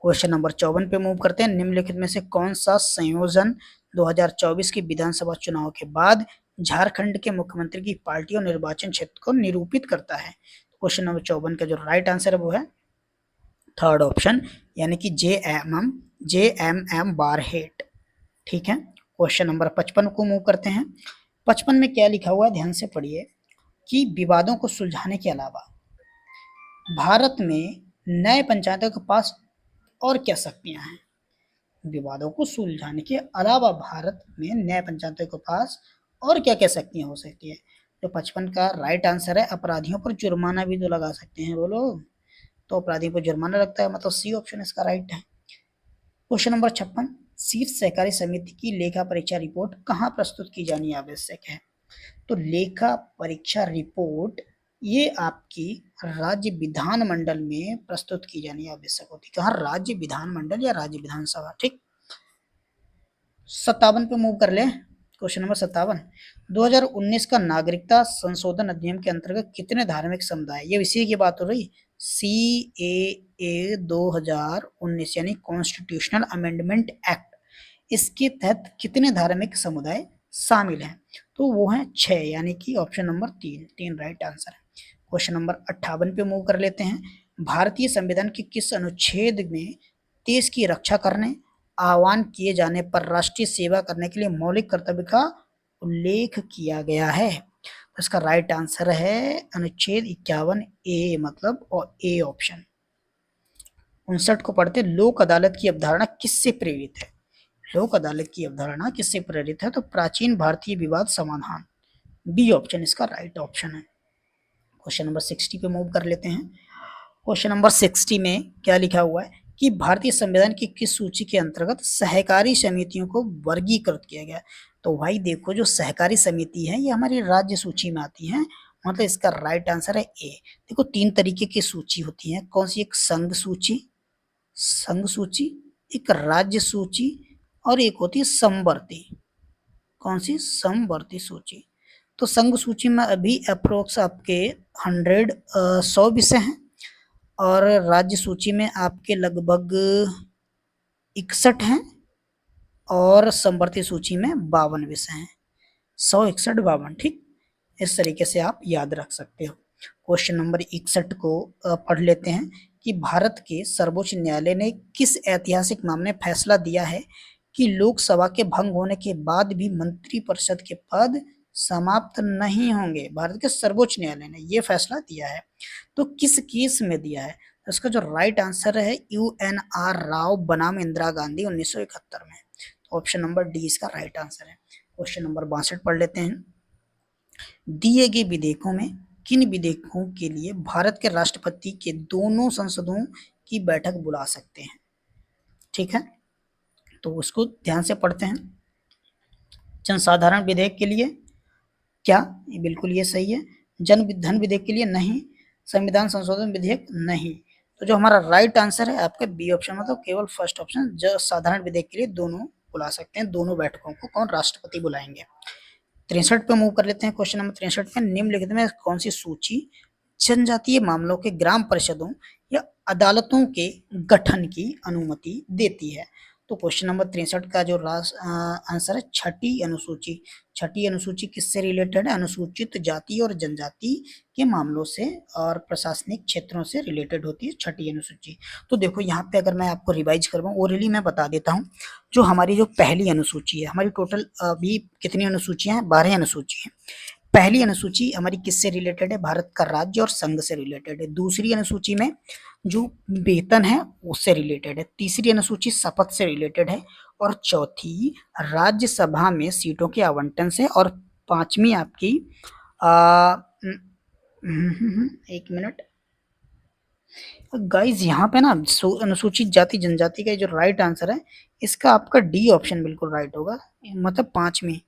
क्वेश्चन नंबर 54 पे मूव करते हैं। निम्नलिखित में से कौन सा संयोजन 2024 के विधानसभा चुनाव के बाद झारखंड के मुख्यमंत्री की पार्टी और निर्वाचन क्षेत्र को निरूपित करता है? क्वेश्चन नंबर 54 का जो राइट आंसर है वो है थर्ड ऑप्शन, यानी कि JMM बारहेट। ठीक है, क्वेश्चन नंबर 55 को मूव करते हैं। 55 में क्या लिखा हुआ है ध्यान से पढ़िए कि विवादों को सुलझाने के अलावा भारत में नए पंचायतों के पास और क्या शक्तियां हैं? विवादों को सुलझाने के अलावा भारत में नए पंचायतों के पास और क्या क्या शक्तियां हो सकती है? तो 55 का राइट आंसर है अपराधियों पर जुर्माना भी तो लगा सकते हैं बोलो, तो अपराधी पर जुर्माना लगता है, मतलब सी ऑप्शन इसका राइट है। क्वेश्चन नंबर 56, शीर्ष सहकारी समिति की लेखा परीक्षा रिपोर्ट कहाँ प्रस्तुत की जानी आवश्यक है? तो लेखा परीक्षा रिपोर्ट ये आपकी राज्य विधानमंडल में प्रस्तुत की जानी आवश्यक होती है। कहाँ? राज्य विधानमंडल या राज्य विधानसभा। ठीक, 57 पे मूव कर ले। क्वेश्चन नंबर 57, 2019 का नागरिकता संशोधन अधिनियम के अंतर्गत कितने धार्मिक समुदाय, ये इसी की बात हो रही, CAA 2019 यानी कॉन्स्टिट्यूशनल अमेंडमेंट एक्ट, इसके तहत कितने धार्मिक समुदाय शामिल हैं? तो वो हैं 6, यानी कि ऑप्शन नंबर 3 राइट आंसर है। क्वेश्चन नंबर 58 पे मूव कर लेते हैं। भारतीय संविधान के किस अनुच्छेद में देश की रक्षा करने, आह्वान किए जाने पर राष्ट्रीय सेवा करने के लिए मौलिक कर्तव्य का उल्लेख किया गया है? तो इसका राइट आंसर है अनुच्छेद 51A, मतलब और ए ऑप्शन। 59 को पढ़ते, लोक अदालत की अवधारणा किससे प्रेरित है? लोक अदालत की अवधारणा किससे प्रेरित है? तो प्राचीन भारतीय विवाद समाधान। बी ऑप्शन इसका राइट ऑप्शन है। क्वेश्चन नंबर 60 पे मूव कर लेते हैं। क्वेश्चन नंबर 60 में क्या लिखा हुआ है कि भारतीय संविधान की किस सूची के अंतर्गत सहकारी समितियों को वर्गीकृत किया गया? तो भाई देखो, जो सहकारी समिति है ये हमारी राज्य सूची में आती है, मतलब इसका राइट आंसर है ए। देखो 3 तरीके की सूची होती है, कौन सी? एक संघ सूची, एक राज्य सूची और एक होती है समवर्ती। कौन सी? समवर्ती सूची। तो संघ सूची में अभी अप्रोक्स आपके 100 विषय हैं और राज्य सूची में आपके लगभग 61 हैं और समवर्ती सूची में 52 विषय हैं। 100, 61, 52। ठीक, इस तरीके से आप याद रख सकते हो। क्वेश्चन नंबर 61 को पढ़ लेते हैं कि भारत के सर्वोच्च न्यायालय ने किस ऐतिहासिक मामले में फैसला दिया है कि लोकसभा के भंग होने के बाद भी मंत्रिपरिषद के पद समाप्त नहीं होंगे। भारत के सर्वोच्च न्यायालय ने ये फैसला दिया है। तो किस केस में दिया है? तो इसका जो राइट आंसर है यूएनआर राव बनाम इंदिरा गांधी 1971 में। तो ऑप्शन नंबर डी इसका राइट आंसर है। क्वेश्चन नंबर 62 पढ़ लेते हैं। दिए गए विधेयकों में किन विधेयकों के लिए भारत के राष्ट्रपति के दोनों संसदों की बैठक बुला सकते हैं? ठीक है, तो उसको ध्यान से पढ़ते हैं। जनसाधारण विधेयक के लिए क्या? बिल्कुल ये सही है। जन धन विधेयक के लिए नहीं। संविधान संशोधन विधेयक नहीं। तो जो हमारा राइट आंसर है आपका बी ऑप्शन, मतलब केवल फर्स्ट ऑप्शन, जो साधारण विधेयक के लिए दोनों बुला सकते हैं। दोनों बैठकों को कौन? राष्ट्रपति बुलाएंगे। 63 पे मूव कर लेते हैं। क्वेश्चन नंबर 63 में निम्नलिखित में कौन सी सूची जनजातीय मामलों के ग्राम परिषदों या अदालतों के गठन की अनुमति देती है? तो क्वेश्चन नंबर 63 का जो आंसर है छठी अनुसूची। छठी अनुसूची किससे रिलेटेड है? अनुसूचित जाति और जनजाति के मामलों से और प्रशासनिक क्षेत्रों से रिलेटेड होती है छठी अनुसूची। तो देखो यहाँ पे अगर मैं आपको रिवाइज करवाऊँ, ओरली मैं बता देता हूँ। जो हमारी जो पहली अनुसूची है, हमारी टोटल अभी कितनी अनुसूचियां हैं? 12 अनुसूची हैं। पहली अनुसूची हमारी किससे रिलेटेड है? भारत का राज्य और संघ से रिलेटेड है। दूसरी अनुसूची में जो वेतन है उससे रिलेटेड है। तीसरी अनुसूची शपथ से रिलेटेड है। और चौथी राज्यसभा में सीटों के आवंटन से। और पांचवी आपकी एक मिनट गाइज, यहाँ पे ना अनुसूचित जाति जनजाति का जो राइट आंसर है इसका आपका डी ऑप्शन बिल्कुल राइट होगा। मतलब पांचवी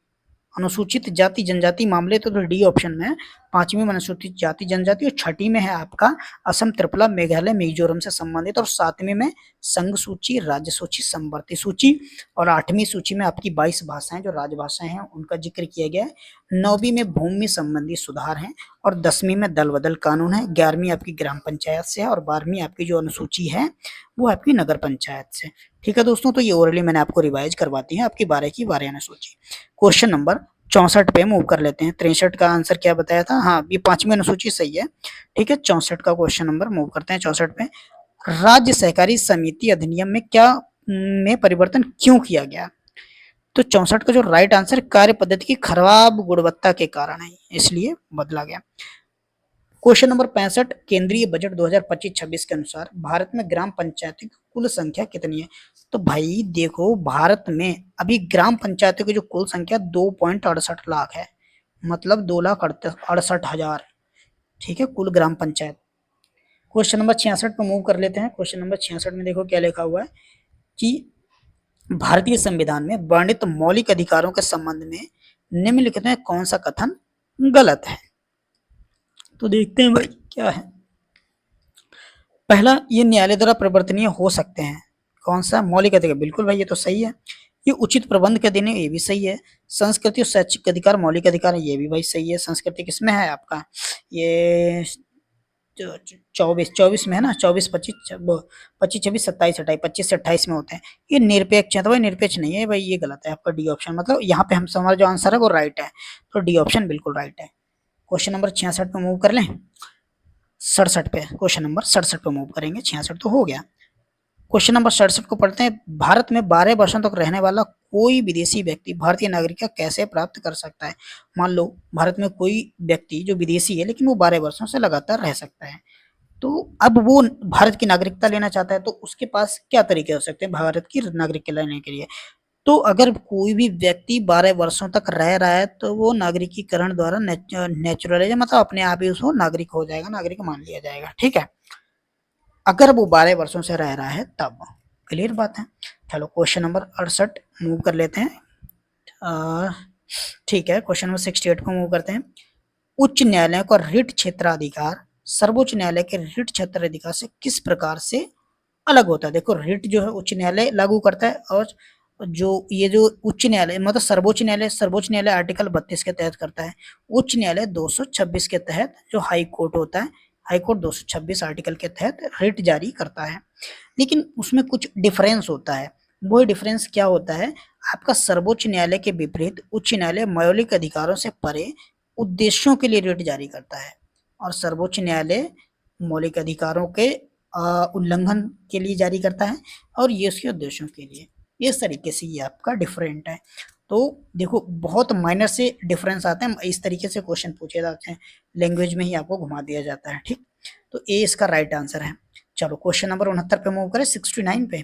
अनुसूचित जाति जनजाति मामले तो डी ऑप्शन में है। पांचवी में अनुसूचित जाति जनजाति और छठी में है आपका असम, त्रिपुरा, मेघालय, मिजोरम से संबंधित। और सातवीं में संघ सूची, राज्य सूची, समवर्ती सूची। और आठवीं सूची में आपकी 22 भाषाएं जो राजभाषाएं हैं उनका जिक्र किया गया है। 9वीं में भूमि संबंधी सुधार है। और 10वीं में दल बदल कानून है। 11वीं आपकी ग्राम पंचायत से है। और 12वीं आपकी जो अनुसूची है वो आपकी नगर पंचायत से। ठीक है दोस्तों, तो ये ओरली मैंने आपको रिवाइज करवाती है आपकी 12 की 12 अनुसूची। क्वेश्चन नंबर 64 पे मूव कर लेते हैं। 63 का आंसर क्या बताया था? हाँ, ये पांचवी अनुसूची सही है। ठीक है, 64 का क्वेश्चन नंबर मूव करते हैं। 64 पे राज्य सहकारी समिति अधिनियम में क्या में परिवर्तन क्यों किया गया? तो 64 का जो राइट आंसर कार्य पद्धति की खराब गुणवत्ता के कारण है, इसलिए बदला गया। क्वेश्चन नंबर 65 केंद्रीय बजट 2025-26 के अनुसार भारत में ग्राम पंचायतों की कुल संख्या कितनी है? तो भाई देखो, भारत में अभी ग्राम पंचायतों की जो कुल संख्या 2.68 लाख है, मतलब 2,68,000। ठीक है, कुल ग्राम पंचायत। क्वेश्चन नंबर 66 पे मूव कर लेते हैं। क्वेश्चन नंबर 66 में देखो क्या लिखा हुआ है कि भारतीय संविधान में वर्णित मौलिक अधिकारों के संबंध में निम्नलिखित में कौन सा कथन गलत है? तो देखते हैं भाई क्या है। पहला, ये न्यायालय द्वारा परिवर्तनीय हो सकते हैं। कौन सा? मौलिक अधिकार, बिल्कुल भाई ये तो सही है। ये उचित प्रबंध के दिन, ये भी सही है। संस्कृति और शैक्षिक अधिकार मौलिक अधिकार है, ये भी भाई सही है। संस्कृति किसमें है आपका? ये 24 में है ना। 24, 25, 25, 26, 27, 28, 25 से 28 में होते हैं। ये निरपेक्ष है, तो भाई निरपेक्ष नहीं है भाई, ये गलत है आपका डी ऑप्शन। मतलब यहाँ पे हम हमारा जो आंसर है वो राइट है, तो डी ऑप्शन बिल्कुल राइट है। क्वेश्चन नंबर 66 पे मूव कर लें। 67 पे, क्वेश्चन नंबर 67 पे मूव करेंगे। 66 तो हो गया। क्वेश्चन नंबर 67 को पढ़ते हैं। भारत में 12 वर्षों तक रहने वाला कोई विदेशी व्यक्ति भारतीय नागरिकता कैसे प्राप्त कर सकता है? मान लो भारत में कोई व्यक्ति जो विदेशी है लेकिन वो 12 वर्षों से लगातार रह सकता है, तो अब वो भारत की नागरिकता लेना चाहता है, तो उसके पास क्या तरीके हो सकते हैं भारत की नागरिकता लेने के लिए? तो अगर कोई भी व्यक्ति 12 वर्षों तक रह रहा है तो वो नागरिकीकरण द्वारा नेचुरलाइज, मतलब अपने आप ही उसको नागरिक हो जाएगा, नागरिक मान लिया जाएगा। ठीक है, अगर वो 12 वर्षों से रह रहा है तब। क्लियर बात है। चलो क्वेश्चन नंबर 68 मूव कर लेते हैं। ठीक है, क्वेश्चन नंबर 68 को मूव करते हैं। उच्च न्यायालय का रिट क्षेत्राधिकार सर्वोच्च न्यायालय के रिट क्षेत्राधिकार से किस प्रकार से अलग होता है? देखो, रिट जो है उच्च न्यायालय लागू करता है, और जो ये जो उच्च न्यायालय मतलब सर्वोच्च न्यायालय आर्टिकल 32 के तहत करता है। उच्च न्यायालय 226 के तहत, जो हाई कोर्ट होता है, हाई कोर्ट 226 आर्टिकल के तहत रिट जारी करता है। लेकिन उसमें कुछ डिफरेंस होता है। वो डिफरेंस क्या होता है? आपका सर्वोच्च न्यायालय के विपरीत उच्च न्यायालय मौलिक अधिकारों से परे उद्देश्यों के लिए रिट जारी करता है, और सर्वोच्च न्यायालय मौलिक अधिकारों के उल्लंघन के लिए जारी करता है, और ये उसके उद्देश्यों के लिए। इस तरीके से ये आपका डिफरेंट है। तो देखो बहुत माइनर से डिफरेंस आते हैं, इस तरीके से क्वेश्चन पूछे जाते हैं, लैंग्वेज में ही आपको घुमा दिया जाता है। ठीक, तो ए इसका राइट आंसर है। चलो क्वेश्चन नंबर 69 पे मूव करें, 69 पे।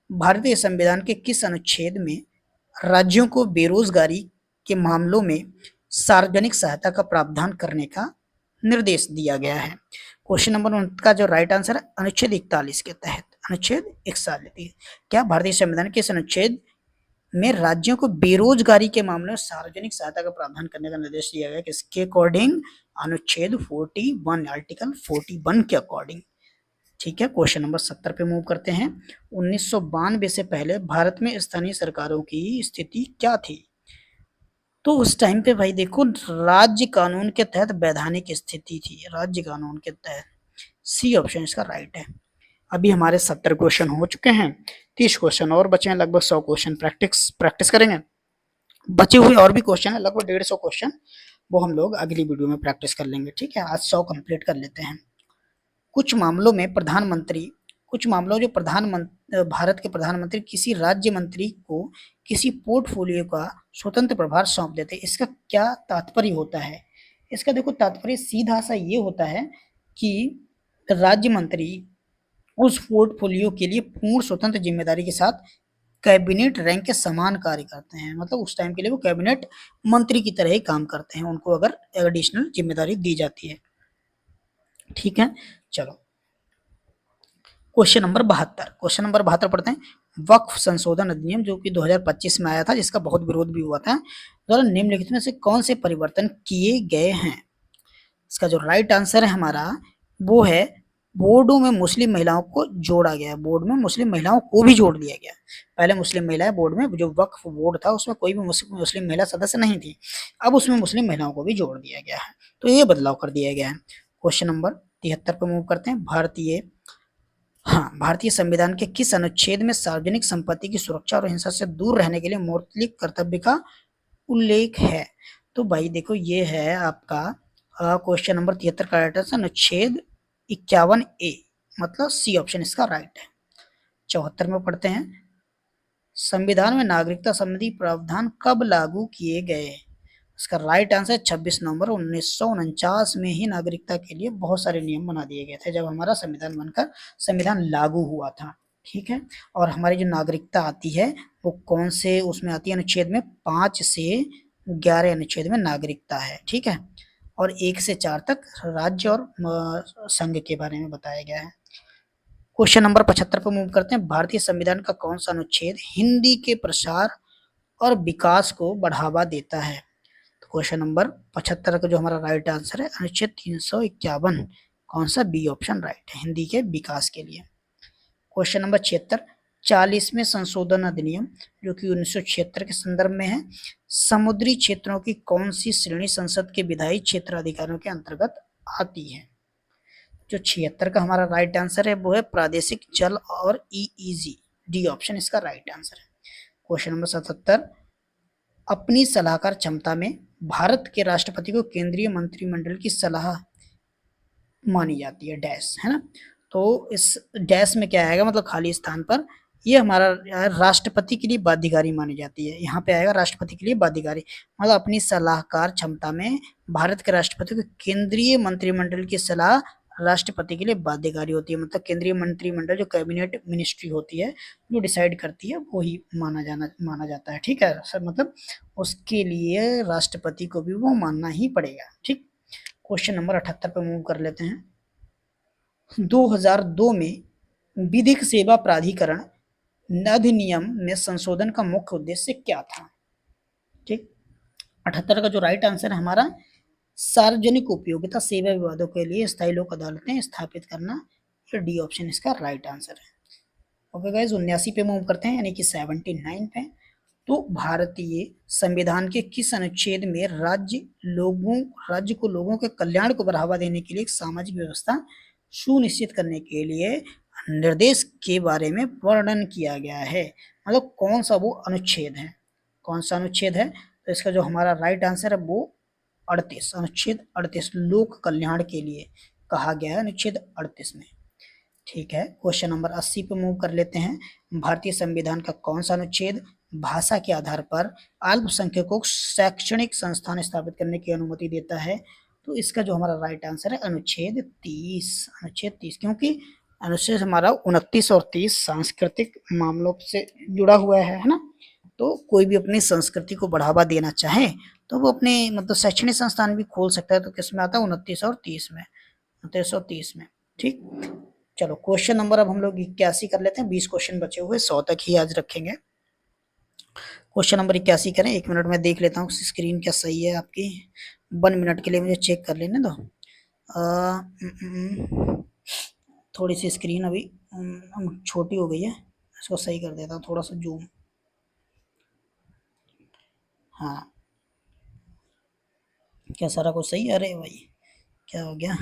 भारतीय संविधान के किस अनुच्छेद में राज्यों को बेरोजगारी के मामलों में सार्वजनिक सहायता का प्रावधान करने का निर्देश दिया गया है? क्वेश्चन नंबर उनका जो राइट आंसर है अनुच्छेद 41 के तहत, अनुच्छेद 41। क्या भारतीय संविधान के इस अनुच्छेद में राज्यों को बेरोजगारी के मामले में सार्वजनिक सहायता का प्रावधान करने का निर्देश दिया गया? किसके अकॉर्डिंग? अनुच्छेद 41, आर्टिकल 41 के अकॉर्डिंग। ठीक है, क्वेश्चन नंबर 70 पे मूव करते हैं। 1992 से पहले भारत में स्थानीय सरकारों की स्थिति क्या थी? तो उस टाइम पे भाई देखो राज्य कानून के तहत वैधानिक स्थिति थी, राज्य कानून के तहत। सी ऑप्शन इसका राइट है। अभी हमारे 70 क्वेश्चन हो चुके हैं, 30 क्वेश्चन और बचे हैं, लगभग 100 क्वेश्चन प्रैक्टिस करेंगे। बचे हुए और भी क्वेश्चन है, लगभग 150 क्वेश्चन, वो हम लोग अगली वीडियो में प्रैक्टिस कर लेंगे। ठीक है, आज 100 कंप्लीट कर लेते हैं। कुछ मामलों में जो भारत के प्रधानमंत्री किसी राज्य मंत्री को किसी पोर्टफोलियो का स्वतंत्र प्रभार सौंप देते हैं, इसका क्या तात्पर्य होता है? इसका देखो तात्पर्य सीधा सा ये होता है कि राज्य मंत्री उस पोर्टफोलियो के लिए पूर्ण स्वतंत्र जिम्मेदारी के साथ कैबिनेट रैंक के समान कार्य करते हैं, मतलब उस टाइम के लिए वो कैबिनेट मंत्री की तरह ही काम करते हैं, उनको अगर एडिशनल जिम्मेदारी दी जाती है। ठीक है, चलो क्वेश्चन नंबर 72 पढ़ते हैं। वक्फ संशोधन अधिनियम जो कि 2025 में आया था, जिसका बहुत विरोध भी हुआ था, द्वारा निम्नलिखित में से कौन से परिवर्तन किए गए हैं? इसका जो राइट आंसर है हमारा वो है बोर्डों में मुस्लिम महिलाओं को जोड़ा गया, बोर्ड में मुस्लिम महिलाओं को भी जोड़ दिया गया। पहले मुस्लिम महिलाएं बोर्ड में, जो वक्फ बोर्ड था उसमें कोई भी मुस्लिम महिला सदस्य नहीं थी, अब उसमें मुस्लिम महिलाओं को भी जोड़ दिया गया है, तो ये बदलाव कर दिया गया है। क्वेश्चन नंबर 73 पर मूव करते हैं। भारतीय संविधान के किस अनुच्छेद में सार्वजनिक संपत्ति की सुरक्षा और हिंसा से दूर रहने के लिए मौलिक कर्तव्य का उल्लेख है? तो भाई देखो ये है आपका क्वेश्चन नंबर 73 का राइट आंसर अनुच्छेद 51A, मतलब सी ऑप्शन इसका राइट है। 74 में पढ़ते हैं। संविधान में नागरिकता संबंधी प्रावधान कब लागू किए गए? इसका राइट आंसर 26 नवंबर 1949 में ही नागरिकता के लिए बहुत सारे नियम बना दिए गए थे, जब हमारा संविधान बनकर संविधान लागू हुआ था। ठीक है, और हमारी जो नागरिकता आती है वो कौन से उसमें आती है? अनुच्छेद में 5 से 11 अनुच्छेद में नागरिकता है। ठीक है, और 1 से 4 तक राज्य और संघ के बारे में बताया गया है। क्वेश्चन नंबर 75 पर मूव करते हैं। भारतीय संविधान का कौन सा अनुच्छेद हिंदी के प्रसार और विकास को बढ़ावा देता है? क्वेश्चन नंबर 75 का जो हमारा राइट आंसर है अनुच्छेद 351, कौन सा? बी ऑप्शन राइट है, हिंदी के विकास के लिए। क्वेश्चन नंबर 76, 40वें संशोधन अधिनियम जो कि 1976 के संदर्भ में है, समुद्री क्षेत्रों की कौन सी श्रेणी संसद के विधायी क्षेत्र अधिकारियों के अंतर्गत आती है? जो 76 का हमारा राइट आंसर है वो है प्रादेशिक जल और ईईजी, डी ऑप्शन इसका राइट आंसर है। क्वेश्चन नंबर 77, अपनी सलाहकार क्षमता में भारत के राष्ट्रपति को केंद्रीय मंत्रिमंडल की सलाह मानी जाती है, डैश है ना, तो इस डैश में क्या आएगा, मतलब खाली स्थान पर ये हमारा राष्ट्रपति के लिए बाध्यकारी मानी जाती है, यहाँ पे आएगा राष्ट्रपति के लिए बाध्यकारी, मतलब अपनी सलाहकार क्षमता में भारत के राष्ट्रपति को केंद्रीय मंत्रिमंडल की सलाह राष्ट्रपति के लिए बाध्यकारी होती है, मतलब केंद्रीय मंत्रिमंडल जो कैबिनेट मिनिस्ट्री होती है जो डिसाइड करती है वो ही माना जाता है। ठीक है सर, मतलब उसके लिए राष्ट्रपति को भी वो मानना ही पड़ेगा। ठीक, क्वेश्चन नंबर 78 पे मूव कर लेते हैं। 2002 में विधिक सेवा प्राधिकरण अधिनियम में संशोधन का मुख्य उद्देश्य क्या था? ठीक, 78 का जो राइट आंसर है हमारा सार्वजनिक उपयोगिता सेवा विवादों के लिए स्थायी लोक अदालतें स्थापित करना, ये डी ऑप्शन इसका राइट आंसर है। ओके गाइस, 79 पे मूव करते हैं, यानी कि 79 पे। तो भारतीय संविधान के किस अनुच्छेद में राज्य को लोगों के कल्याण को बढ़ावा देने के लिए एक सामाजिक व्यवस्था सुनिश्चित करने के लिए निर्देश के बारे में वर्णन किया गया है? मतलब कौन सा वो अनुच्छेद है, कौन सा अनुच्छेद है? तो इसका जो हमारा राइट आंसर है वो 38, अनुच्छेद 38 लोक कल्याण के लिए कहा गया है अनुच्छेद 38 में। ठीक है, क्वेश्चन नंबर 80 पे मूव कर लेते हैं। भारतीय संविधान का कौन सा अनुच्छेद भाषा के आधार पर अल्पसंख्यकों को शैक्षणिक संस्थान स्थापित करने की अनुमति देता है? तो इसका जो हमारा राइट आंसर है अनुच्छेद 30। अनुच्छेद 30, क्योंकि अनुच्छेद हमारा 29 और 30 सांस्कृतिक मामलों से जुड़ा हुआ है ना। तो कोई भी अपनी संस्कृति को बढ़ावा देना चाहे तो वो अपने मतलब शैक्षणिक संस्थान भी खोल सकता है। तो किस में आता है? 29 और 30 में, 29 और 30 में। ठीक, चलो क्वेश्चन नंबर अब हम लोग 81 कर लेते हैं। 20 क्वेश्चन बचे हुए, 100 तक ही आज रखेंगे। क्वेश्चन नंबर 81 करें। 1 मिनट में देख लेता हूँ स्क्रीन क्या सही है आपकी। 1 मिनट के लिए मुझे चेक कर लेने दो। थोड़ी सी स्क्रीन अभी छोटी हो गई है, इसको सही कर देता हूँ थोड़ा सा जूम। हाँ, क्या सारा कुछ सही? अरे भाई क्या हो गया?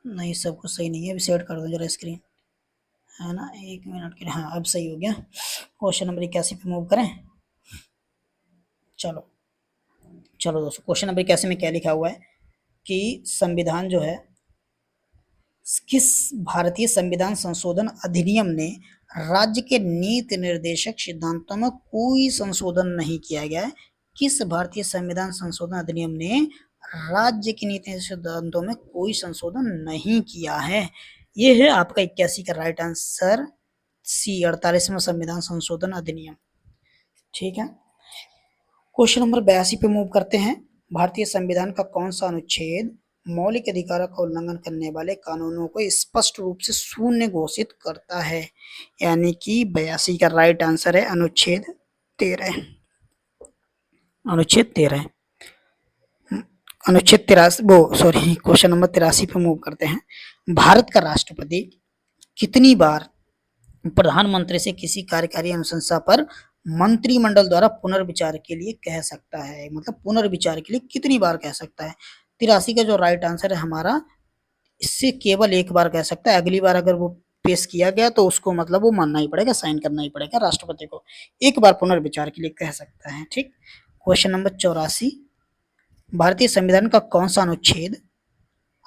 नहीं, सब कुछ सही नहीं है। अभी सेट कर दो जरा स्क्रीन, है ना। 1 मिनट के लिए, हाँ अब सही हो गया। क्वेश्चन नंबर 81 पे मूव करें। चलो चलो दोस्तों, क्वेश्चन नंबर 81 में क्या लिखा हुआ है कि संविधान जो है, किस भारतीय संविधान संशोधन अधिनियम ने राज्य के नीति निर्देशक सिद्धांतों में कोई संशोधन नहीं किया गया है? किस भारतीय संविधान संशोधन अधिनियम ने राज्य के नीति सिद्धांतों में कोई संशोधन नहीं किया है? ये है आपका 81 का राइट आंसर, सी 48वां संविधान संशोधन अधिनियम। ठीक है, क्वेश्चन नंबर 82 पे मूव करते हैं। भारतीय संविधान का कौन सा अनुच्छेद मौलिक अधिकारों का उल्लंघन करने वाले कानूनों को स्पष्ट रूप से शून्य घोषित करता है? यानी कि 82 का राइट आंसर है अनुच्छेद 13। अनुच्छेद 13, अनुच्छेद 83, वो सॉरी, क्वेश्चन नंबर 83 पे मूव करते हैं। भारत का राष्ट्रपति कितनी बार प्रधानमंत्री से किसी कार्यकारी अनुशंसा पर मंत्रिमंडल द्वारा पुनर्विचार के लिए कह सकता है? मतलब पुनर्विचार के लिए कितनी बार कह सकता है? 83 का जो राइट आंसर है हमारा, इससे केवल एक बार कह सकता है। अगली बार अगर वो पेश किया गया तो उसको मतलब वो मानना ही पड़ेगा, साइन करना ही पड़ेगा राष्ट्रपति को। एक बार पुनर्विचार के लिए कह सकता है। ठीक, क्वेश्चन नंबर 84, भारतीय संविधान का कौन सा अनुच्छेद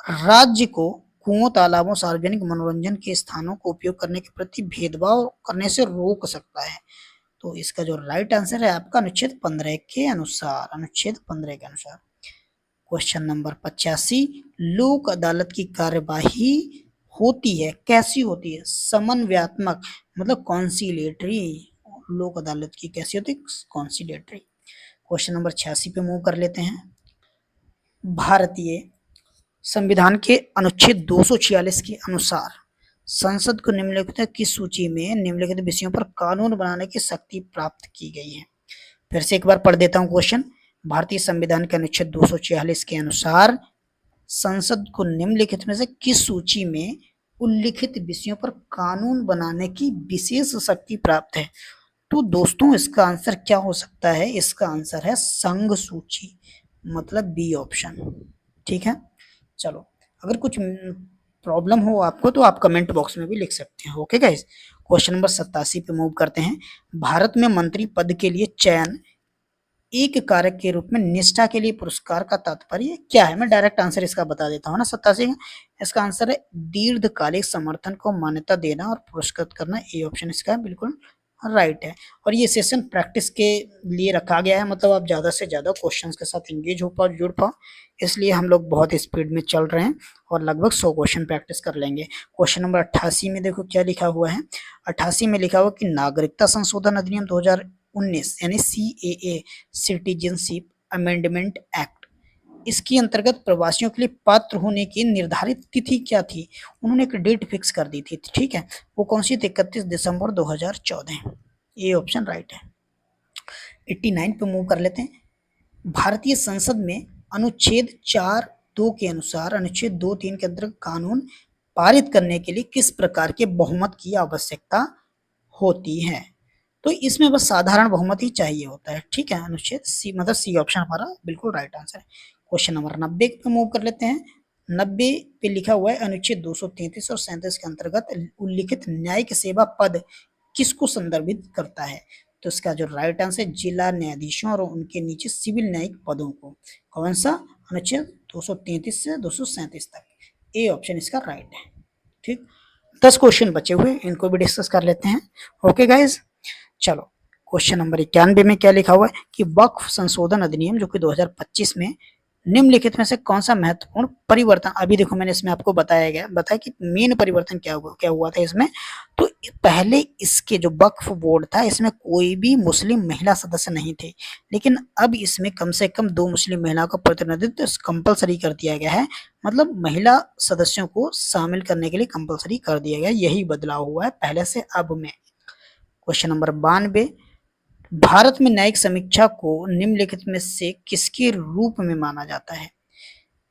राज्य को कुओं, तालाबों, सार्वजनिक मनोरंजन के स्थानों को उपयोग करने के प्रति भेदभाव करने से रोक सकता है? तो इसका जो राइट आंसर है आपका अनुच्छेद 15 के अनुसार, अनुच्छेद 15 के अनुसार। क्वेश्चन नंबर 85, लोक अदालत की कार्यवाही होती है, कैसी होती है? समन्वयात्मक, मतलब कॉन्सिलेटरी। लोक अदालत की कैसी होती है? कॉन्सिलेटरी। क्वेश्चन नंबर 86 पे मूव कर लेते हैं। भारतीय संविधान के अनुच्छेद 246 के अनुसार संसद को निम्नलिखित किस सूची में निम्नलिखित विषयों पर कानून बनाने की शक्ति प्राप्त की गई है? फिर से एक बार पढ़ देता हूं क्वेश्चन। भारतीय संविधान के अनुच्छेद 246 के अनुसार संसद को निम्नलिखित में से किस सूची में उल्लिखित विषयों पर कानून बनाने की विशेष शक्ति प्राप्त है? तो दोस्तों इसका आंसर क्या हो सकता है? इसका आंसर है संघ सूची, मतलब बी ऑप्शन। ठीक है, चलो अगर कुछ प्रॉब्लम हो आपको तो आप कमेंट बॉक्स में भी लिख सकते हैं। ओके गाइस, क्वेश्चन नंबर 87 पे मूव करते हैं। भारत में मंत्री पद के लिए चयन एक कारक के रूप में निष्ठा के लिए पुरस्कार का तात्पर्य क्या है? मैं डायरेक्ट आंसर इसका बता देता हूँ ना 87 का। इसका आंसर है दीर्घकालिक समर्थन को मान्यता देना और पुरस्कृत करना। ए ऑप्शन इसका है, बिल्कुल राइट है। और ये सेशन प्रैक्टिस के लिए रखा गया है, मतलब आप ज़्यादा से ज़्यादा क्वेश्चंस के साथ इंगेज हो पाओ, जुड़ पाओ, इसलिए हम लोग बहुत स्पीड में चल रहे हैं और लगभग 100 क्वेश्चन प्रैक्टिस कर लेंगे। क्वेश्चन नंबर 88 में देखो क्या लिखा हुआ है। 88 में लिखा हुआ कि नागरिकता संशोधन अधिनियम 2019 यानी CAA, सिटीजनशिप अमेंडमेंट एक्ट, इसके अंतर्गत प्रवासियों के लिए पात्र होने की निर्धारित तिथि क्या थी? उन्होंने एक डेट फिक्स कर दी थी। ठीक है, वो कौन सी थी? 31 दिसंबर 2014। ये ऑप्शन राइट है। 89 पे मूव कर लेते हैं। भारतीय संसद में अनुच्छेद 4(2) के अनुसार अनुच्छेद 2(3) के अंतर्गत कानून पारित करने के लिए किस प्रकार के बहुमत की आवश्यकता होती है? तो इसमें बस साधारण बहुमत ही चाहिए होता है। ठीक है, अनुच्छेद सी, मतलब सी ऑप्शन हमारा बिल्कुल राइट आंसर है। क्वेश्चन नंबर 90 पे मूव कर लेते हैं। 90 पे लिखा हुआ है अनुच्छेद 233 और 37 के अंतर्गत उल्लिखित न्यायिक सेवा पद किसको संदर्भित करता है? तो इसका जो राइट आंसर है जिला न्यायाधीशों और उनके नीचे सिविल न्यायिक पदों को। कौन सा? अनुच्छेद 233 से 237 तक। ए ऑप्शन इसका राइट है। ठीक, 10 क्वेश्चन बचे हुए, इनको भी डिस्कस कर लेते हैं। ओके गाइज, चलो क्वेश्चन नंबर 91 में क्या लिखा हुआ है कि वक्फ संशोधन अधिनियम जो कि 2025 में निम्नलिखित में से कौन सा महत्वपूर्ण परिवर्तन, अभी देखो मैंने इसमें आपको बताया कि मेन परिवर्तन क्या हुआ था इसमें। तो पहले इसके जो वक्फ बोर्ड था इसमें कोई भी मुस्लिम महिला सदस्य नहीं थे, लेकिन अब इसमें कम से कम 2 मुस्लिम महिलाओं का प्रतिनिधित्व कंपलसरी कर दिया गया है। मतलब महिला सदस्यों को शामिल करने के लिए कंपलसरी कर दिया गया, यही बदलाव हुआ है पहले से अब में। क्वेश्चन नंबर 92, भारत में न्यायिक समीक्षा को निम्नलिखित में से किसके रूप में माना जाता है?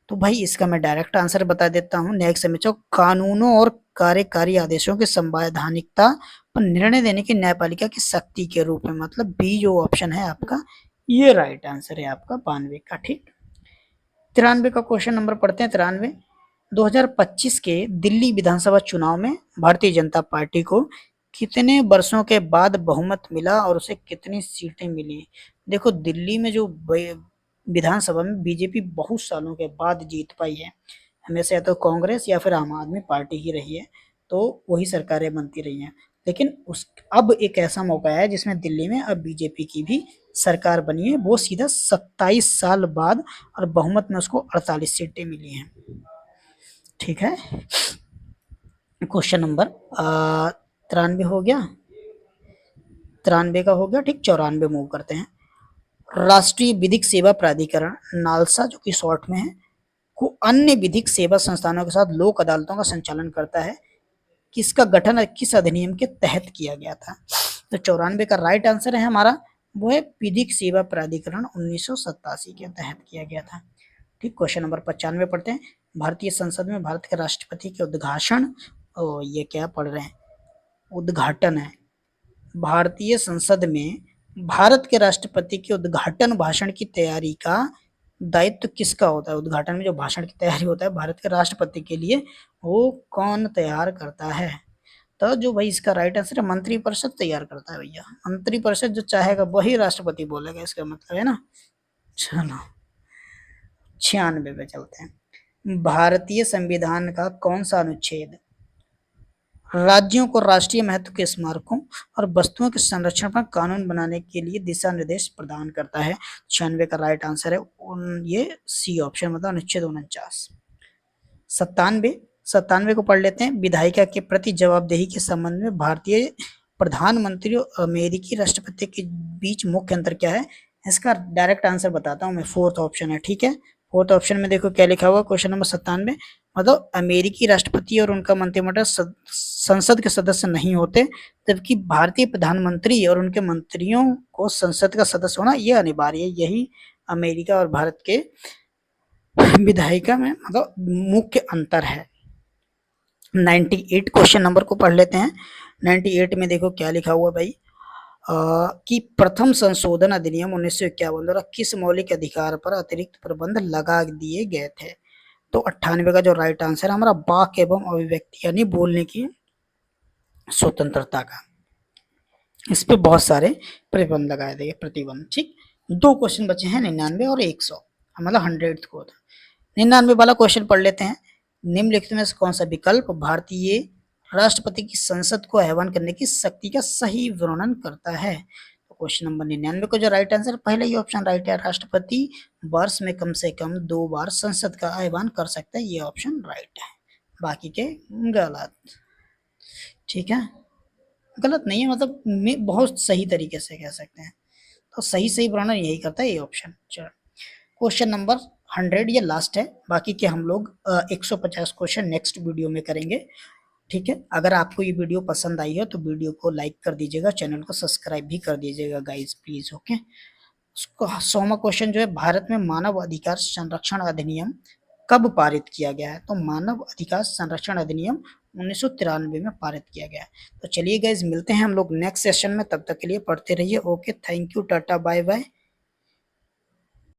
तो भाई इसका मैं डायरेक्ट आंसर बता देता हूँ। न्यायिक समीक्षा कानूनों और कार्यकारी आदेशों की संवैधानिकता पर निर्णय देने की न्यायपालिका की शक्ति के रूप में, मतलब बी जो ऑप्शन है आपका, ये राइट आंसर है आपका 92 का। ठीक, 93 का क्वेश्चन नंबर पढ़ते हैं। 93, 2025 के दिल्ली विधानसभा चुनाव में भारतीय जनता पार्टी को कितने वर्षों के बाद बहुमत मिला और उसे कितनी सीटें मिली? देखो दिल्ली में जो विधानसभा में बीजेपी बहुत सालों के बाद जीत पाई है, हमेशा या तो कांग्रेस या फिर आम आदमी पार्टी ही रही है, तो वही सरकारें बनती रही हैं। लेकिन अब एक ऐसा मौका है जिसमें दिल्ली में अब बीजेपी की भी सरकार बनी है, वो सीधा 27 साल बाद, और बहुमत में उसको 48 सीटें मिली हैं। ठीक है, क्वेश्चन नंबर 93 हो गया, 93 का हो गया। ठीक, 94 मूव करते हैं। राष्ट्रीय विधिक सेवा प्राधिकरण नालसा जो कि शॉर्ट में है, को अन्य विधिक सेवा संस्थानों के साथ लोक अदालतों का संचालन करता है, किसका गठन किस अधिनियम के तहत किया गया था? तो 94 का राइट आंसर है हमारा, वो है विधिक सेवा प्राधिकरण 1987 के तहत किया गया था। ठीक, क्वेश्चन नंबर 95 पढ़ते हैं। भारतीय संसद में भारत के राष्ट्रपति के उद्घाटन, ये क्या पढ़ रहे हैं, उद्घाटन है। भारतीय संसद में भारत के राष्ट्रपति के उद्घाटन भाषण की तैयारी का दायित्व किसका होता है? उद्घाटन में जो भाषण की तैयारी होता है भारत के राष्ट्रपति के लिए, वो कौन तैयार करता है? तो जो भाई इसका राइट आंसर है, मंत्रिपरिषद तैयार करता है भैया। मंत्रिपरिषद जो चाहेगा वही राष्ट्रपति बोलेगा, इसका मतलब है ना। चलो 96 पे चलते हैं। भारतीय संविधान का कौन सा अनुच्छेद राज्यों को राष्ट्रीय महत्व के स्मारकों और वस्तुओं के संरक्षण पर कानून बनाने के लिए दिशा निर्देश प्रदान करता है? 96 का राइट आंसर है ये सी ऑप्शन, मतलब अनुच्छेद 49। 97 को पढ़ लेते हैं। विधायिका के प्रति जवाबदेही के संबंध में भारतीय प्रधानमंत्री और अमेरिकी राष्ट्रपति के बीच मुख्य अंतर क्या है? इसका डायरेक्ट आंसर बताता हूँ मैं, 4th ऑप्शन है। ठीक है, 4th ऑप्शन में देखो क्या लिखा हुआ, क्वेश्चन नंबर 97, मतलब अमेरिकी राष्ट्रपति और उनका मंत्रिमंडल संसद के सदस्य नहीं होते, जबकि भारतीय प्रधानमंत्री और उनके मंत्रियों को संसद का सदस्य होना यह अनिवार्य है। यही अमेरिका और भारत के विधायिका में मतलब मुख्य अंतर है। 98 क्वेश्चन नंबर को पढ़ लेते हैं। 98 में देखो क्या लिखा हुआ भाई, कि प्रथम संशोधन अधिनियम 1951 द्वारा किस मौलिक अधिकार पर अतिरिक्त प्रबंध लगा दिए गए थे? तो 98 का जो राइट आंसर है हमारा, वाक एवं अभिव्यक्ति यानी बोलने की स्वतंत्रता का। इस पे बहुत सारे प्रतिबंध लगाए गए, प्रतिबंध। ठीक, 2 क्वेश्चन बचे हैं, 99 और 100, मतलब 100th को था। 99 वाला क्वेश्चन पढ़ लेते हैं। निम्नलिखित में से कौन सा विकल्प भारतीय राष्ट्रपति की संसद को आह्वान करने की शक्ति का सही वर्णन करता है? तो क्वेश्चन नंबर 99 का जो राइट आंसर, पहले ही ऑप्शन राइट है, राष्ट्रपति वर्ष में कम से कम 2 बार संसद का आह्वान कर सकता है, ये ऑप्शन राइट है, बाकी के गलत। ठीक है, गलत नहीं है, मतलब बहुत सही तरीके से कह सकते हैं, तो सही वर्णन यही करता है ये ऑप्शन। चलो क्वेश्चन नंबर 100 ये लास्ट है, बाकी के हम लोग 150 क्वेश्चन नेक्स्ट वीडियो में करेंगे। ठीक है, अगर आपको ये वीडियो पसंद आई हो तो वीडियो को लाइक कर दीजिएगा, चैनल को सब्सक्राइब भी कर दीजिएगा गाइज प्लीज। ओके, 100वां क्वेश्चन जो है, भारत में मानव अधिकार संरक्षण अधिनियम कब पारित किया गया है? तो मानव अधिकार संरक्षण अधिनियम 1993 में पारित किया गया है। तो चलिए गाइज मिलते हैं हम लोग नेक्स्ट सेशन में, तब तक के लिए पढ़ते रहिए। Okay, thank you, tata, bye bye.